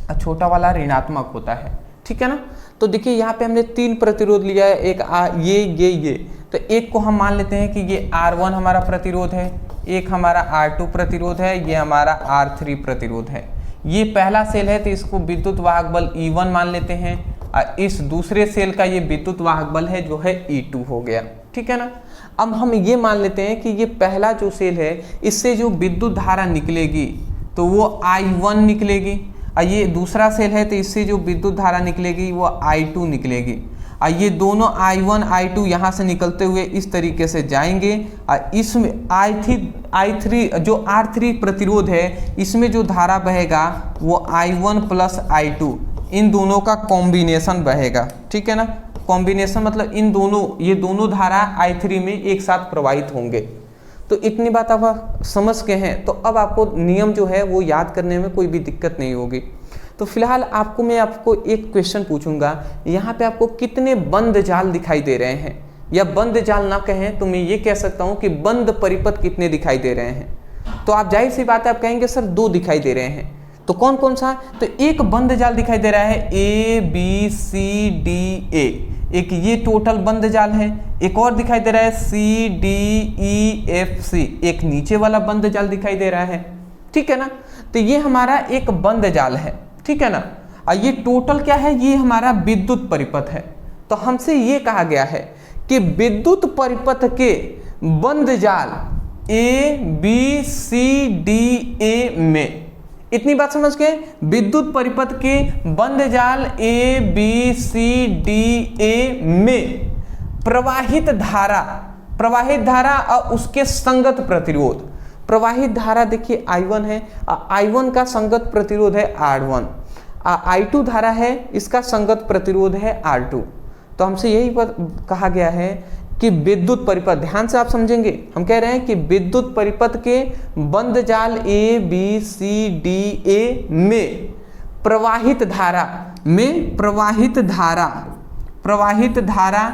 और छोटा वाला ऋणात्मक होता है, ठीक है ना। तो देखिए यहाँ पे हमने 3 प्रतिरोध लिया है, एक ये। तो एक को हम मान लेते हैं कि ये R1 हमारा प्रतिरोध है, एक हमारा R2 प्रतिरोध है, ये हमारा R3 प्रतिरोध है। ये पहला सेल है तो इसको विद्युत वाहक बल E1 मान लेते हैं और इस दूसरे सेल का ये विद्युत वाहक बल है जो है E2 हो गया, ठीक है ना। अब हम ये मान लेते हैं कि ये पहला जो सेल है इससे जो विद्युत धारा निकलेगी तो वो I1 निकलेगी और ये दूसरा सेल है तो इससे जो विद्युत धारा निकलेगी वो I2 निकलेगी और ये दोनों I1 I2 यहाँ से निकलते हुए इस तरीके से जाएंगे और इसमें I3 जो R3 प्रतिरोध है इसमें जो धारा बहेगा वो I1 प्लस I2 इन दोनों का कॉम्बिनेशन बहेगा, ठीक है ना। कॉम्बिनेशन मतलब इन दोनों, ये दोनों धारा I3 में एक साथ प्रवाहित होंगे। तो इतनी बात आप समझ के हैं तो अब आपको नियम जो है वो याद करने में कोई भी दिक्कत नहीं होगी। तो फिलहाल मैं आपको एक क्वेश्चन पूछूंगा, यहाँ पे आपको कितने बंद जाल दिखाई दे रहे हैं, या बंद जाल ना कहें तो मैं ये कह सकता हूँ कि बंद परिपथ कितने दिखाई दे रहे हैं। तो आप जाहिर सी बात है आप कहेंगे सर 2 दिखाई दे रहे हैं, तो कौन कौन सा। तो एक बंद जाल दिखाई दे रहा है ABCDA, एक ये टोटल बंद जाल है। एक और दिखाई दे रहा है CDEFC, एक नीचे वाला बंद जाल दिखाई दे रहा है, ठीक है ना। तो ये हमारा एक बंद जाल है, ठीक है ना। और ये टोटल क्या है, ये हमारा विद्युत परिपथ है। तो हमसे ये कहा गया है कि विद्युत परिपथ के बंद जाल ABCDA में, इतनी बात समझ गए, विद्युत परिपथ के बंद जाल ABCDA में प्रवाहित धारा और उसके संगत प्रतिरोध। प्रवाहित धारा देखिए I1 है, I1 का संगत प्रतिरोध है R1, I2 धारा है, इसका संगत प्रतिरोध है R2। तो हमसे यही कहा गया है कि विद्युत परिपथ, ध्यान से आप समझेंगे, हम कह रहे हैं कि विद्युत परिपथ के बंद जाल ABCDA में प्रवाहित धारा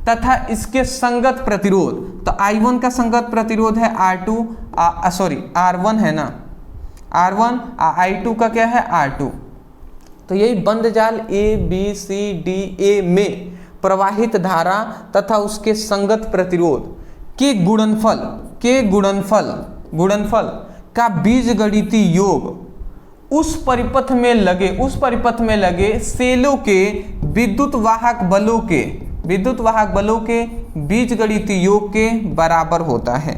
तथा इसके संगत प्रतिरोध। तो I1 का संगत प्रतिरोध है R1 है ना, R1, I2 का क्या है R2। तो यही बंद जाल ABCDA में प्रवाहित धारा तथा उसके संगत प्रतिरोध के गुणनफल का बीजगणितीय योग उस परिपथ में लगे सेलों के विद्युत वाहक बलों के बीजगणितीय योग के बराबर होता है,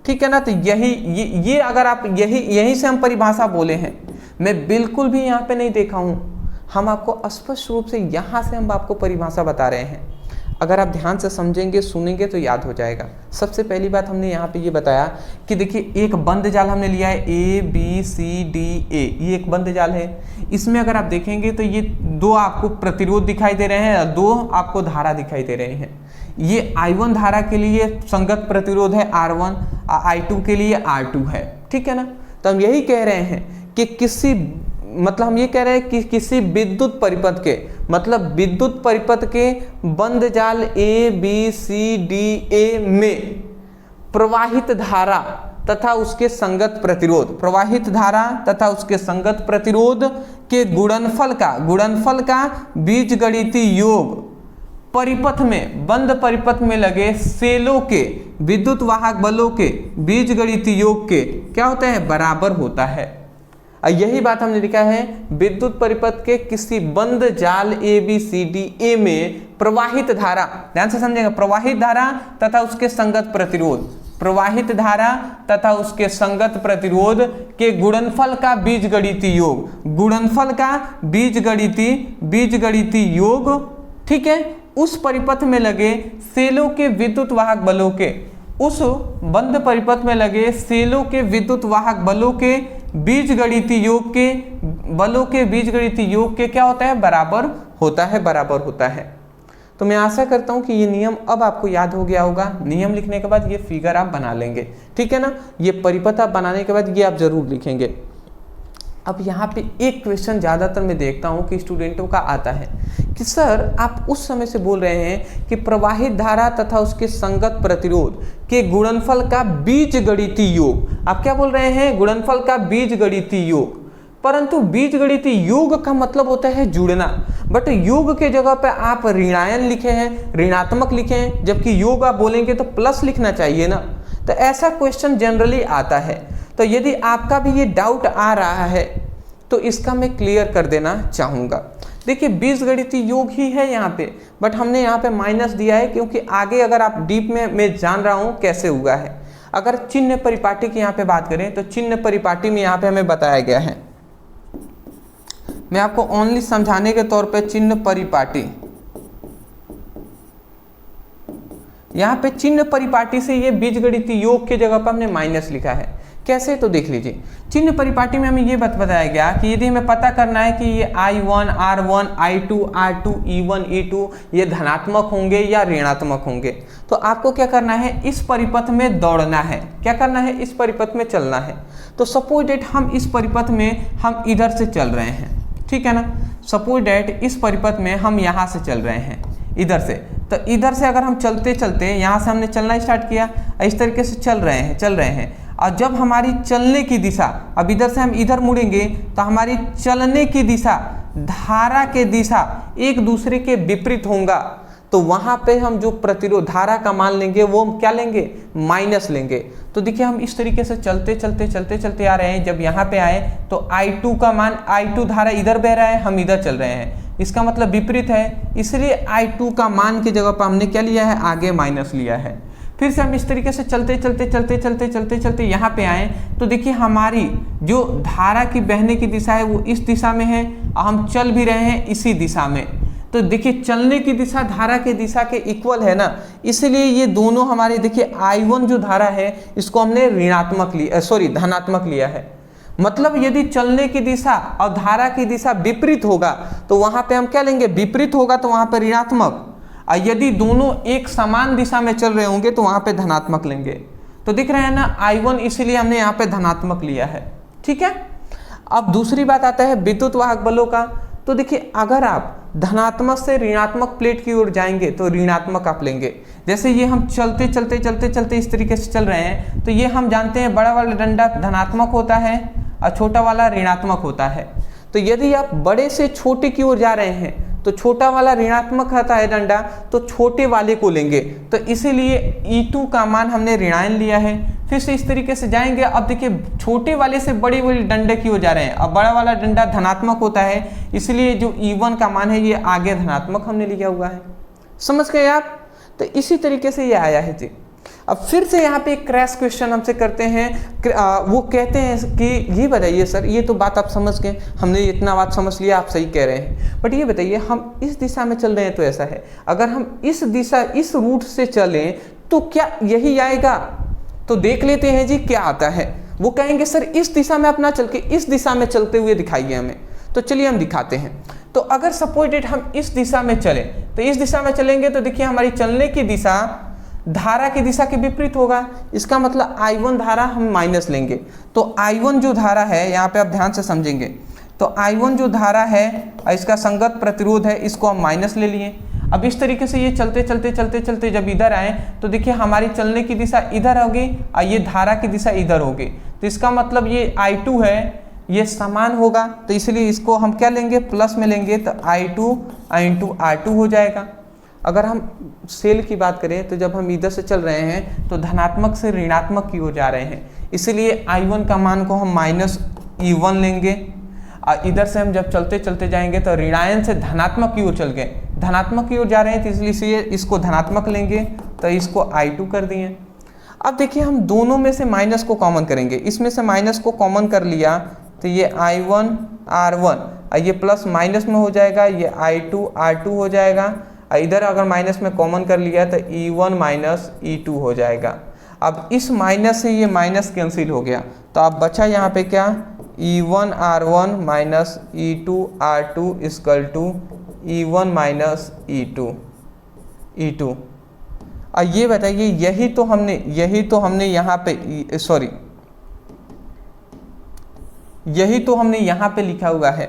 ठीक है ना। तो ये अगर आप यही से हम परिभाषा बोले हैं, मैं बिल्कुल भी यहाँ पे नहीं देखा हूँ, हम आपको स्पष्ट रूप से यहाँ से हम आपको परिभाषा बता रहे हैं। अगर आप ध्यान से समझेंगे सुनेंगे तो याद हो जाएगा। सबसे पहली बात हमने यहाँ पे ये बताया कि देखिए एक बंद जाल हमने लिया है ABCDA, ये एक बंद जाल है। इसमें अगर आप देखेंगे तो ये 2 आपको प्रतिरोध दिखाई दे रहे हैं और 2 आपको धारा दिखाई दे रहे हैं। ये I1 धारा के लिए संगत प्रतिरोध है R1, I2 के लिए R2 है, ठीक है ना। तो हम यही कह रहे हैं कि किसी विद्युत परिपथ के बंद जाल ABCDA में प्रवाहित धारा तथा उसके संगत प्रतिरोध के गुणनफल का बीजगणितीय योग बंद परिपथ में लगे सेलों के विद्युत वाहक बलों के बीजगणितीय योग के क्या होता है, बराबर होता है। यही बात हमने लिखा है, विद्युत परिपथ के किसी बंद जाल ABCDA में प्रवाहित धारा, ध्यान से समझेगा, प्रवाहित धारा तथा उसके संगत प्रतिरोध प्रवाहित धारा तथा उसके संगत प्रतिरोध के गुणनफल का बीजगणितीय योग, गुणनफल का बीजगणितीय योग, ठीक है, उस परिपथ में लगे सेलों के विद्युत वाहक बलों के, उस बंद परिपथ में लगे सेलों के विद्युत वाहक बलों के बीजगणितीय योग के, बलों के बीजगणितीय योग के क्या होता है, बराबर होता है। तो मैं आशा करता हूं कि ये नियम अब आपको याद हो गया होगा। नियम लिखने के बाद ये फिगर आप बना लेंगे, ठीक है ना। ये परिपथ आप बनाने के बाद ये आप जरूर लिखेंगे। अब यहाँ पे एक क्वेश्चन ज़्यादातर मैं देखता हूँ कि स्टूडेंटों का आता है कि सर आप उस समय से बोल रहे हैं कि प्रवाहित धारा तथा उसके संगत प्रतिरोध के गुणनफल का बीजगणितीय योग, आप क्या बोल रहे हैं, गुणनफल का बीजगणितीय योग, परंतु बीजगणितीय योग का मतलब होता है जुड़ना, बट योग के जगह पे आप ऋणायन लिखे हैं, ऋणात्मक लिखे हैं, जबकि योग आप बोलेंगे तो प्लस लिखना चाहिए ना। तो ऐसा क्वेश्चन जनरली आता है। तो यदि आपका भी ये डाउट आ रहा है तो इसका मैं क्लियर कर देना चाहूँगा। देखिए बीजगणितीय योग ही है यहाँ पे, बट हमने यहाँ पे माइनस दिया है क्योंकि आगे अगर आप डीप में मैं जान रहा हूँ कैसे हुआ है। अगर चिन्ह परिपाटी की यहाँ पे बात करें तो चिन्ह परिपाटी में यहाँ पे हमें बताया गया है, मैं आपको ओनली समझाने के तौर पे चिन्ह परिपाटी, यहाँ पे चिन्ह परिपाटी से ये बीजगणितीय योग के जगह पर हमने माइनस लिखा है। कैसे, तो देख लीजिए। चिन्ह परिपाटी में हमें ये बताया गया कि यदि हमें पता करना है कि ये I1 R1 I2 R2 E1 E2 ये धनात्मक होंगे या ऋणात्मक होंगे, तो आपको क्या करना है, इस परिपथ में दौड़ना है। क्या करना है, इस परिपथ में चलना है। तो सपोज डेट हम इस परिपथ में हम इधर से चल रहे हैं, ठीक है ना। सपोज डेट इस परिपथ में हम यहाँ से चल रहे हैं इधर से, तो इधर से अगर हम चलते चलते यहाँ से हमने चलना स्टार्ट किया, इस तरीके से चल रहे हैं और जब हमारी चलने की दिशा, अब इधर से हम इधर मुड़ेंगे तो हमारी चलने की दिशा, धारा के दिशा एक दूसरे के विपरीत होगा, तो वहाँ पे हम जो प्रतिरोध धारा का मान लेंगे वो हम क्या लेंगे, माइनस लेंगे। तो देखिए हम इस तरीके से चलते आ रहे हैं। जब यहाँ पे आए तो I2 का मान, I2 धारा इधर बह रहा है, हम इधर चल रहे हैं, इसका मतलब विपरीत है, इसलिए I2 का मान की जगह पर हमने क्या लिया है, आगे माइनस लिया है। फिर से हम इस तरीके से चलते यहाँ पे आए तो देखिए हमारी जो धारा की बहने की दिशा है वो इस दिशा में है और हम चल भी रहे हैं इसी दिशा में। तो देखिए चलने की दिशा धारा की दिशा के इक्वल है ना, इसलिए ये दोनों हमारे, देखिए I1 जो धारा है इसको हमने धनात्मक लिया है। मतलब यदि चलने की दिशा और धारा की दिशा विपरीत होगा तो वहां पे हम क्या लेंगे, विपरीत होगा तो वहां पे ऋणात्मक, और यदि दोनों एक समान दिशा में चल रहे होंगे तो वहां पे धनात्मक लेंगे। तो दिख रहा है ना I1, इसीलिए हमने यहाँ पे धनात्मक लिया है, ठीक है। अब दूसरी बात आता है विद्युत वाहक बलों का। तो देखिए अगर आप धनात्मक से ऋणात्मक प्लेट की ओर जाएंगे तो ऋणात्मक आप लेंगे। जैसे ये हम चलते इस तरीके से चल रहे हैं, तो ये हम जानते हैं बड़ा वाला डंडा धनात्मक होता है और छोटा वाला ऋणात्मक होता है। तो यदि आप बड़े से छोटे की ओर जा रहे हैं तो छोटा वाला ऋणात्मक रहता है डंडा, तो छोटे वाले को लेंगे, तो इसीलिए E2 का मान हमने ऋणायन लिया है। फिर से इस तरीके से जाएंगे, अब देखिए छोटे वाले से बड़े वाले डंडे की ओर जा रहे हैं, अब बड़ा वाला डंडा धनात्मक होता है, इसलिए जो E1 का मान है ये आगे धनात्मक हमने लिया हुआ है। समझ गए आप। तो इसी तरीके से ये आया है जी। अब फिर से यहाँ पे एक क्रैश क्वेश्चन हमसे करते हैं, वो कहते हैं कि ये बताइए सर, ये तो बात आप समझ गए, हमने इतना बात समझ लिया, आप सही कह रहे हैं, बट ये बताइए हम इस दिशा में चल रहे हैं तो ऐसा है, अगर हम इस दिशा इस रूट से चलें तो क्या यही आएगा? तो देख लेते हैं जी क्या आता है। वो कहेंगे सर इस दिशा में अपना चल के इस दिशा में चलते हुए दिखाइए हमें। तो चलिए हम दिखाते हैं। तो अगर सपोज डेट हम इस दिशा में चले तो इस दिशा में चलेंगे तो देखिए हमारी चलने की दिशा धारा की दिशा के विपरीत होगा, इसका मतलब I1 धारा हम माइनस लेंगे। तो I1 जो धारा है, यहाँ पे आप ध्यान से समझेंगे, तो I1 जो धारा है और इसका संगत प्रतिरोध है, इसको हम माइनस ले लिए। अब इस तरीके से ये चलते जब इधर आए तो देखिए हमारी चलने की दिशा इधर होगी और ये धारा की दिशा इधर होगी, तो इसका मतलब ये I2 है, ये समान होगा, तो इसलिए इसको हम क्या लेंगे, प्लस में लेंगे, तो I2 × R2 हो जाएगा। अगर हम सेल की बात करें तो जब हम इधर से चल रहे हैं तो धनात्मक से ऋणात्मक की ओर जा रहे हैं, इसलिए I1 का मान को हम माइनस E1 लेंगे, और इधर से हम जब चलते जाएंगे तो ऋणायन से धनात्मक की ओर चल गए, धनात्मक की ओर जा रहे हैं तो इसलिए इसको धनात्मक लेंगे, तो इसको I2 कर दिए। अब देखिए हम दोनों में से माइनस को कॉमन करेंगे, इसमें से माइनस को कॉमन कर लिया तो ये I1 R1 और ये प्लस माइनस में हो जाएगा, ये I2 R2 हो जाएगा। इधर अगर माइनस में कॉमन कर लिया तो E1 माइनस E2 हो जाएगा। अब इस माइनस से ये माइनस कैंसिल हो गया तो अब बचा यहाँ पे क्या, E1 R1 minus E2 R2 equal to E1 minus E2। अब ये बताइए यही तो हमने यहाँ पे सॉरी यही तो हमने यहाँ पे लिखा हुआ है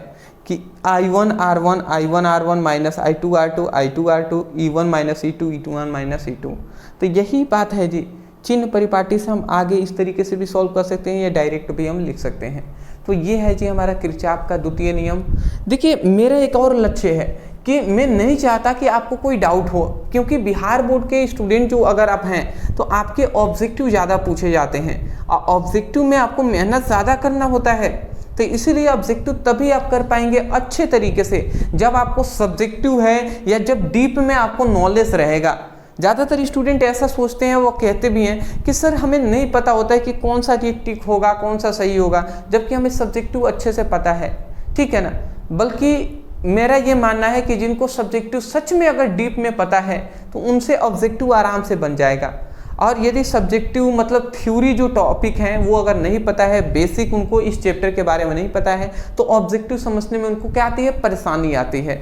कि I1 R1 minus I2 R2 E1 minus E2 E1 minus E2। तो यही बात है जी, चिन्ह परिपाटी से हम आगे इस तरीके से भी सॉल्व कर सकते हैं या डायरेक्ट भी हम लिख सकते हैं। तो ये है जी हमारा किरचॉफ का द्वितीय नियम। देखिए मेरा एक और लक्ष्य है कि मैं नहीं चाहता कि आपको कोई डाउट हो, क्योंकि बिहार बोर्ड के स्टूडेंट जो अगर आप हैं तो आपके ऑब्जेक्टिव ज़्यादा पूछे जाते हैं और ऑब्जेक्टिव में आपको मेहनत ज़्यादा करना होता है। तो इसीलिए ऑब्जेक्टिव तभी आप कर पाएंगे अच्छे तरीके से जब आपको सब्जेक्टिव है या जब डीप में आपको नॉलेज रहेगा। ज़्यादातर स्टूडेंट ऐसा सोचते हैं, वो कहते भी हैं कि सर हमें नहीं पता होता है कि कौन सा चीज़ टिक होगा, कौन सा सही होगा, जबकि हमें सब्जेक्टिव अच्छे से पता है, ठीक है ना। बल्कि मेरा ये मानना है कि जिनको सब्जेक्टिव सच में अगर डीप में पता है तो उनसे ऑब्जेक्टिव आराम से बन जाएगा। और यदि सब्जेक्टिव मतलब थ्योरी जो टॉपिक हैं वो अगर नहीं पता है, बेसिक उनको इस चैप्टर के बारे में नहीं पता है, तो ऑब्जेक्टिव समझने में उनको क्या आती है, परेशानी आती है।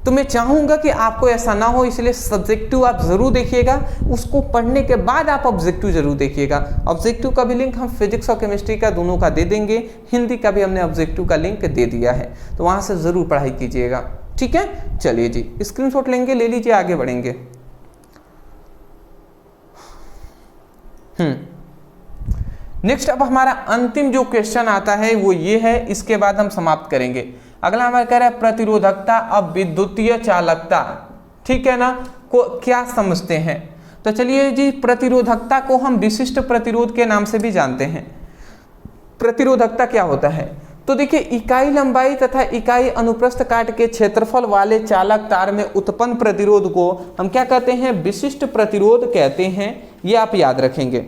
तो मैं चाहूँगा कि आपको ऐसा ना हो, इसलिए सब्जेक्टिव आप ज़रूर देखिएगा, उसको पढ़ने के बाद आप ऑब्जेक्टिव ज़रूर देखिएगा। ऑब्जेक्टिव का भी लिंक हम फिजिक्स और केमिस्ट्री का दोनों का दे देंगे, हिंदी का भी हमने ऑब्जेक्टिव का लिंक दे दिया है, तो वहाँ से ज़रूर पढ़ाई कीजिएगा, ठीक है। चलिए जी स्क्रीनशॉट लेंगे, ले लीजिए, आगे बढ़ेंगे। नेक्स्ट अब हमारा अंतिम जो क्वेश्चन आता है वो ये है, इसके बाद हम समाप्त करेंगे। अगला हमारा कह रहा है प्रतिरोधकता अब विद्युतीय चालकता, ठीक है ना, को क्या समझते हैं। तो चलिए जी, प्रतिरोधकता को हम विशिष्ट प्रतिरोध के नाम से भी जानते हैं। प्रतिरोधकता क्या होता है, तो देखिए इकाई लंबाई तथा इकाई अनुप्रस्थ काट के क्षेत्रफल वाले चालक तार में उत्पन्न प्रतिरोध को हम क्या कहते हैं, विशिष्ट प्रतिरोध कहते हैं। ये आप याद रखेंगे,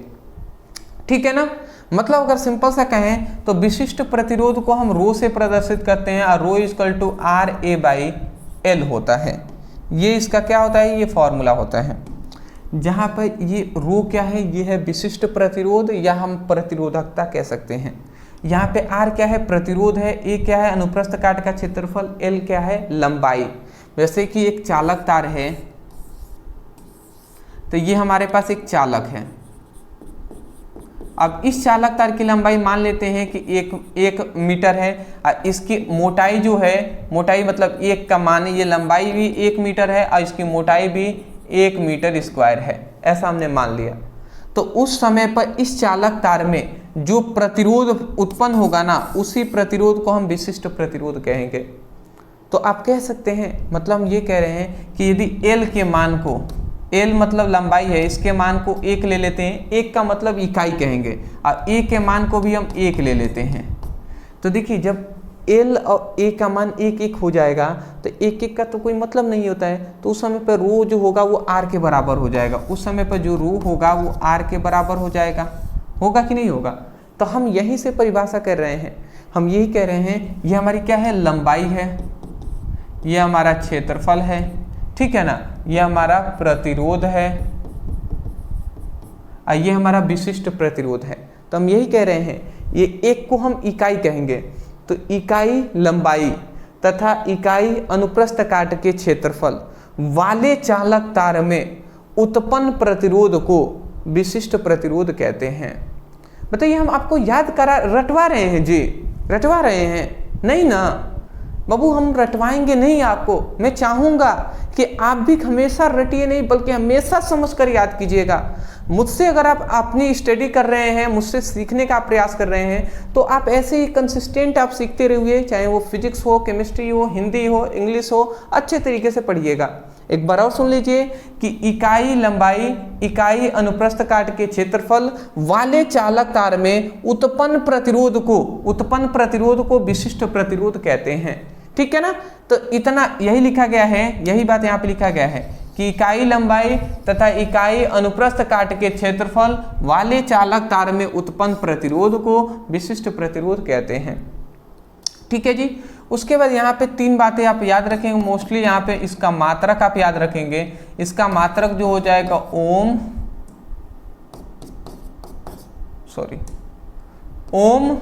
ठीक है ना। मतलब अगर सिंपल सा कहें तो विशिष्ट प्रतिरोध को हम रो से प्रदर्शित करते हैं और रो इक्वल टू RA/L होता है। ये इसका क्या होता है, ये फॉर्मूला होता है। जहाँ पर ये रो क्या है, ये है विशिष्ट प्रतिरोध या हम प्रतिरोधकता कह सकते हैं। यहाँ पे R क्या है, प्रतिरोध है, A क्या है, अनुप्रस्थ काट का क्षेत्रफल, L क्या है, लंबाई। वैसे कि एक चालक तार है, तो ये हमारे पास एक चालक है। अब इस चालक तार की लंबाई मान लेते हैं कि एक मीटर है और इसकी मोटाई जो है, मोटाई मतलब एक का मान, ये लंबाई भी 1 मीटर है और इसकी मोटाई भी 1 मीटर स्क्वायर है, ऐसा हमने मान लिया। तो उस समय पर इस चालक तार में जो प्रतिरोध उत्पन्न होगा ना, उसी प्रतिरोध को हम विशिष्ट प्रतिरोध कहेंगे। तो आप कह सकते हैं, मतलब हम ये कह रहे हैं कि यदि L के मान को, L मतलब लंबाई है, इसके मान को 1 ले लेते हैं, 1 का मतलब इकाई कहेंगे, और A के मान को भी हम 1 ले लेते हैं। तो देखिए जब L और A का मान 1 हो जाएगा तो 1 का तो कोई मतलब नहीं होता है, तो उस समय पर रो जो होगा वो R के बराबर हो जाएगा। उस समय पर जो रो होगा वो R के बराबर हो जाएगा, होगा कि नहीं होगा। तो हम यहीं से परिभाषा कर रहे हैं, हम यही कह रहे हैं, ये हमारी क्या है, लंबाई है, ये हमारा क्षेत्रफल है, ठीक है ना, ये हमारा प्रतिरोध है और ये हमारा विशिष्ट प्रतिरोध है। तो हम यही कह रहे हैं, ये एक को हम इकाई कहेंगे, तो इकाई लंबाई तथा इकाई अनुप्रस्थ काट के क्षेत्रफल वाले चालक तार में उत्पन्न प्रतिरोध को विशिष्ट प्रतिरोध कहते हैं। बताइए हम आपको याद करा, रटवा रहे हैं जी, रटवा रहे हैं नहीं ना बाबू, हम रटवाएंगे नहीं आपको। मैं चाहूँगा कि आप भी हमेशा रटिए नहीं, बल्कि हमेशा समझकर याद कीजिएगा। मुझसे अगर आप अपनी स्टडी कर रहे हैं, मुझसे सीखने का प्रयास कर रहे हैं, तो आप ऐसे ही कंसिस्टेंट आप सीखते रहिए, चाहे वो फिजिक्स हो, केमिस्ट्री हो, हिंदी हो, इंग्लिश हो, अच्छे तरीके से पढ़िएगा। एक बार और सुन लीजिए कि इकाई लंबाई इकाई अनुप्रस्थ काट के क्षेत्रफल वाले चालक तार में उत्पन्न प्रतिरोध को विशिष्ट प्रतिरोध कहते हैं, ठीक है ना। तो इतना यही लिखा गया है, यही बात यहाँ पे लिखा गया है कि इकाई लंबाई तथा इकाई अनुप्रस्थ काट के क्षेत्रफल वाले चालक तार में उत्पन्न प्रतिरोध को विशिष्ट प्रतिरोध कहते हैं। ठीक है जी। उसके बाद यहाँ पे 3 बातें आप याद रखेंगे मोस्टली। यहाँ पे इसका मात्रक आप याद रखेंगे। इसका मात्रक जो हो जाएगा ओम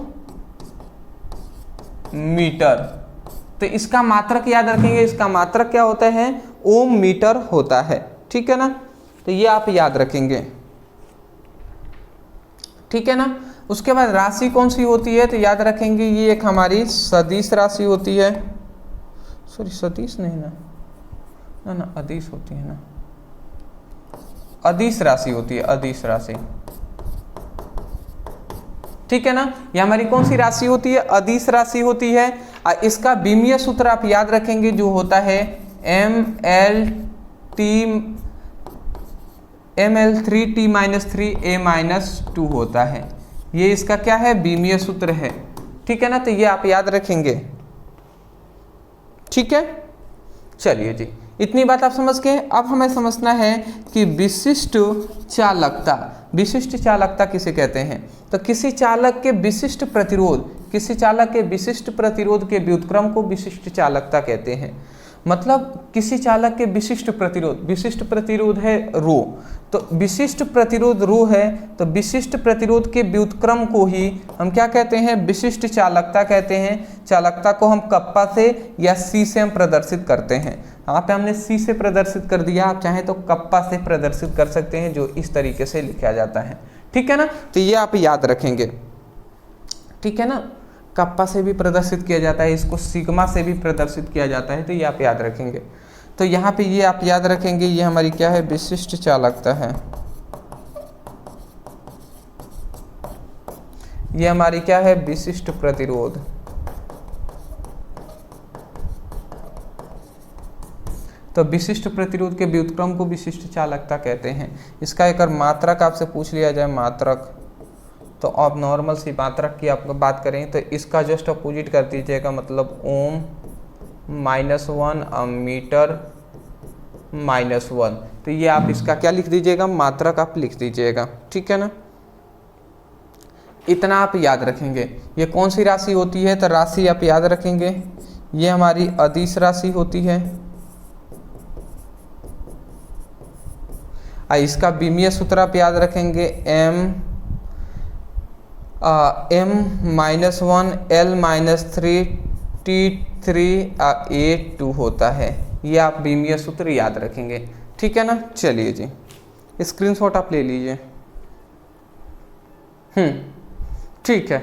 मीटर। तो इसका मात्रक याद रखेंगे। इसका मात्रक क्या होता है? ओम मीटर होता है। ठीक है ना, तो ये आप याद रखेंगे। ठीक है ना। उसके बाद राशि कौन सी होती है? तो याद रखेंगे ये एक हमारी सदिश राशि होती है। सॉरी, सदिश नहीं ना, ना अदिश होती है ना, अदिश राशि होती है, अदिश राशि। ठीक है ना। ये हमारी कौन सी राशि होती है? अदिश राशि होती है। इसका बीमीय सूत्र आप याद रखेंगे जो होता है ML3T-3A-2 होता है। ये इसका क्या है? बीमीय सूत्र है। ठीक है ना, तो ये आप याद रखेंगे। ठीक है, चलिए जी, इतनी बात आप समझ गए। अब हमें समझना है कि विशिष्ट चालकता, विशिष्ट चालकता किसे कहते हैं? तो किसी चालक के विशिष्ट प्रतिरोध, किसी चालक के विशिष्ट प्रतिरोध के व्युत्क्रम को विशिष्ट चालकता कहते हैं। मतलब किसी चालक के विशिष्ट प्रतिरोध है रो, तो विशिष्ट प्रतिरोध रो है, तो विशिष्ट प्रतिरोध के व्युत्क्रम को ही हम क्या कहते हैं? विशिष्ट चालकता कहते हैं। चालकता को हम कप्पा से या सी से हम प्रदर्शित करते हैं। यहाँ पे हमने सी से प्रदर्शित कर दिया, आप चाहें तो कप्पा से प्रदर्शित कर सकते हैं, जो इस तरीके से लिखा जाता है। ठीक है ना, तो ये आप याद रखेंगे। ठीक है ना, कप्पा से भी प्रदर्शित किया जाता है, इसको सिग्मा से भी प्रदर्शित किया जाता है, तो ये आप याद रखेंगे। तो यहाँ पे ये आप याद रखेंगे, ये हमारी क्या है? विशिष्ट चालकता है। ये हमारी क्या है? विशिष्ट प्रतिरोध। तो विशिष्ट प्रतिरोध के व्युत्क्रम को विशिष्ट चालकता कहते हैं। इसका एक और मात्रक आपसे पूछ लिया जाए, मात्रक, तो आप नॉर्मल सी मात्रक की आप बात करें तो इसका जस्ट अपोजिट कर दीजिएगा, मतलब ओम -1 मीटर -1। तो ये आप इसका क्या लिख दीजिएगा? मात्रक आप लिख दीजिएगा। ठीक है ना, इतना आप याद रखेंगे। ये कौन सी राशि होती है? तो राशि आप याद रखेंगे, ये हमारी अदिश राशि होती है। इसका बीमीय सूत्र आप याद रखेंगे, M-1L-3T-3A2 होता है। ये आप बीमीय सूत्र याद रखेंगे। ठीक है ना, चलिए जी, स्क्रीनशॉट आप ले लीजिए। ठीक है,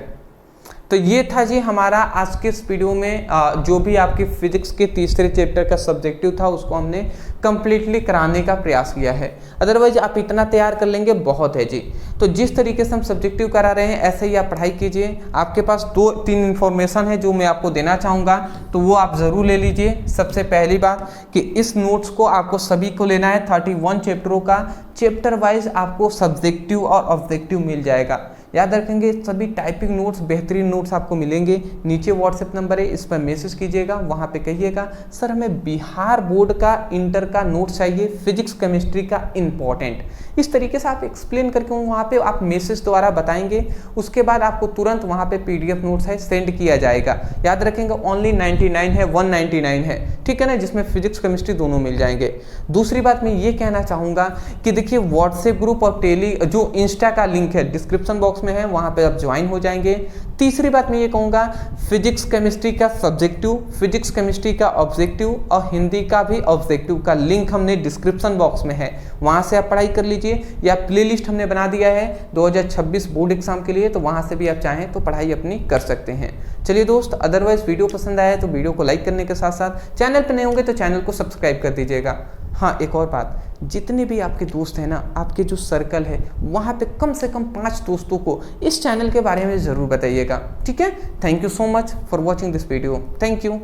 तो ये था जी हमारा आज के इस वीडियो में जो भी आपके फिजिक्स के तीसरे चैप्टर का सब्जेक्टिव था उसको हमने कंप्लीटली कराने का प्रयास किया है। अदरवाइज आप इतना तैयार कर लेंगे बहुत है जी। तो जिस तरीके से हम सब्जेक्टिव करा रहे हैं ऐसे ही आप पढ़ाई कीजिए। आपके पास 2-3 इन्फॉर्मेशन है जो मैं आपको देना चाहूँगा, तो वो आप ज़रूर ले लीजिए। सबसे पहली बात कि इस नोट्स को आपको सभी को लेना है। 31 चैप्टरों का चैप्टर वाइज आपको सब्जेक्टिव और ऑब्जेक्टिव मिल जाएगा। याद रखेंगे सभी टाइपिंग नोट्स, बेहतरीन नोट्स आपको मिलेंगे। नीचे व्हाट्सएप नंबर है, इस पर मैसेज कीजिएगा, वहाँ पे कहिएगा सर हमें बिहार बोर्ड का इंटर का नोट चाहिए, फिजिक्स केमिस्ट्री का इम्पॉर्टेंट। इस तरीके से आप एक्सप्लेन करके वहाँ पे आप मैसेज द्वारा बताएंगे। उसके बाद आपको तुरंत वहाँ पे PDF नोट्स है सेंड किया जाएगा। याद रखेंगे ओनली 99 है, 199 है, ठीक है ना, जिसमें फिजिक्स केमिस्ट्री दोनों मिल जाएंगे। दूसरी बात मैं ये कहना चाहूँगा कि देखिए व्हाट्सएप ग्रुप और जो इंस्टा का लिंक है डिस्क्रिप्शन बॉक्स में है, वहाँ पे आप ज्वाइन हो जाएंगे। तीसरी बात मैं ये कहूँगा फिजिक्स केमिस्ट्री का सब्जेक्टिव, फिजिक्स केमिस्ट्री का ऑब्जेक्टिव और हिंदी का भी ऑब्जेक्टिव का लिंक हमने डिस्क्रिप्शन बॉक्स में है, वहाँ से आप पढ़ाई कर लीजिए। या प्लेलिस्ट हमने बना दिया है 2026 बोर्ड एग्जाम के लिए, तो वहाँ से भी आप चाहें तो पढ़ाई अपनी कर सकते हैं। चलिए दोस्त, अदरवाइज वीडियो पसंद आया तो वीडियो को लाइक करने के साथ साथ चैनल पर नए होंगे तो चैनल को सब्सक्राइब कर दीजिएगा। हाँ, एक और बात, जितने भी आपके दोस्त हैं ना, आपके जो सर्कल है वहाँ पे कम से कम 5 दोस्तों को इस चैनल के बारे में ज़रूर बताइएगा, ठीक है। Thank you so much for watching this video. Thank you.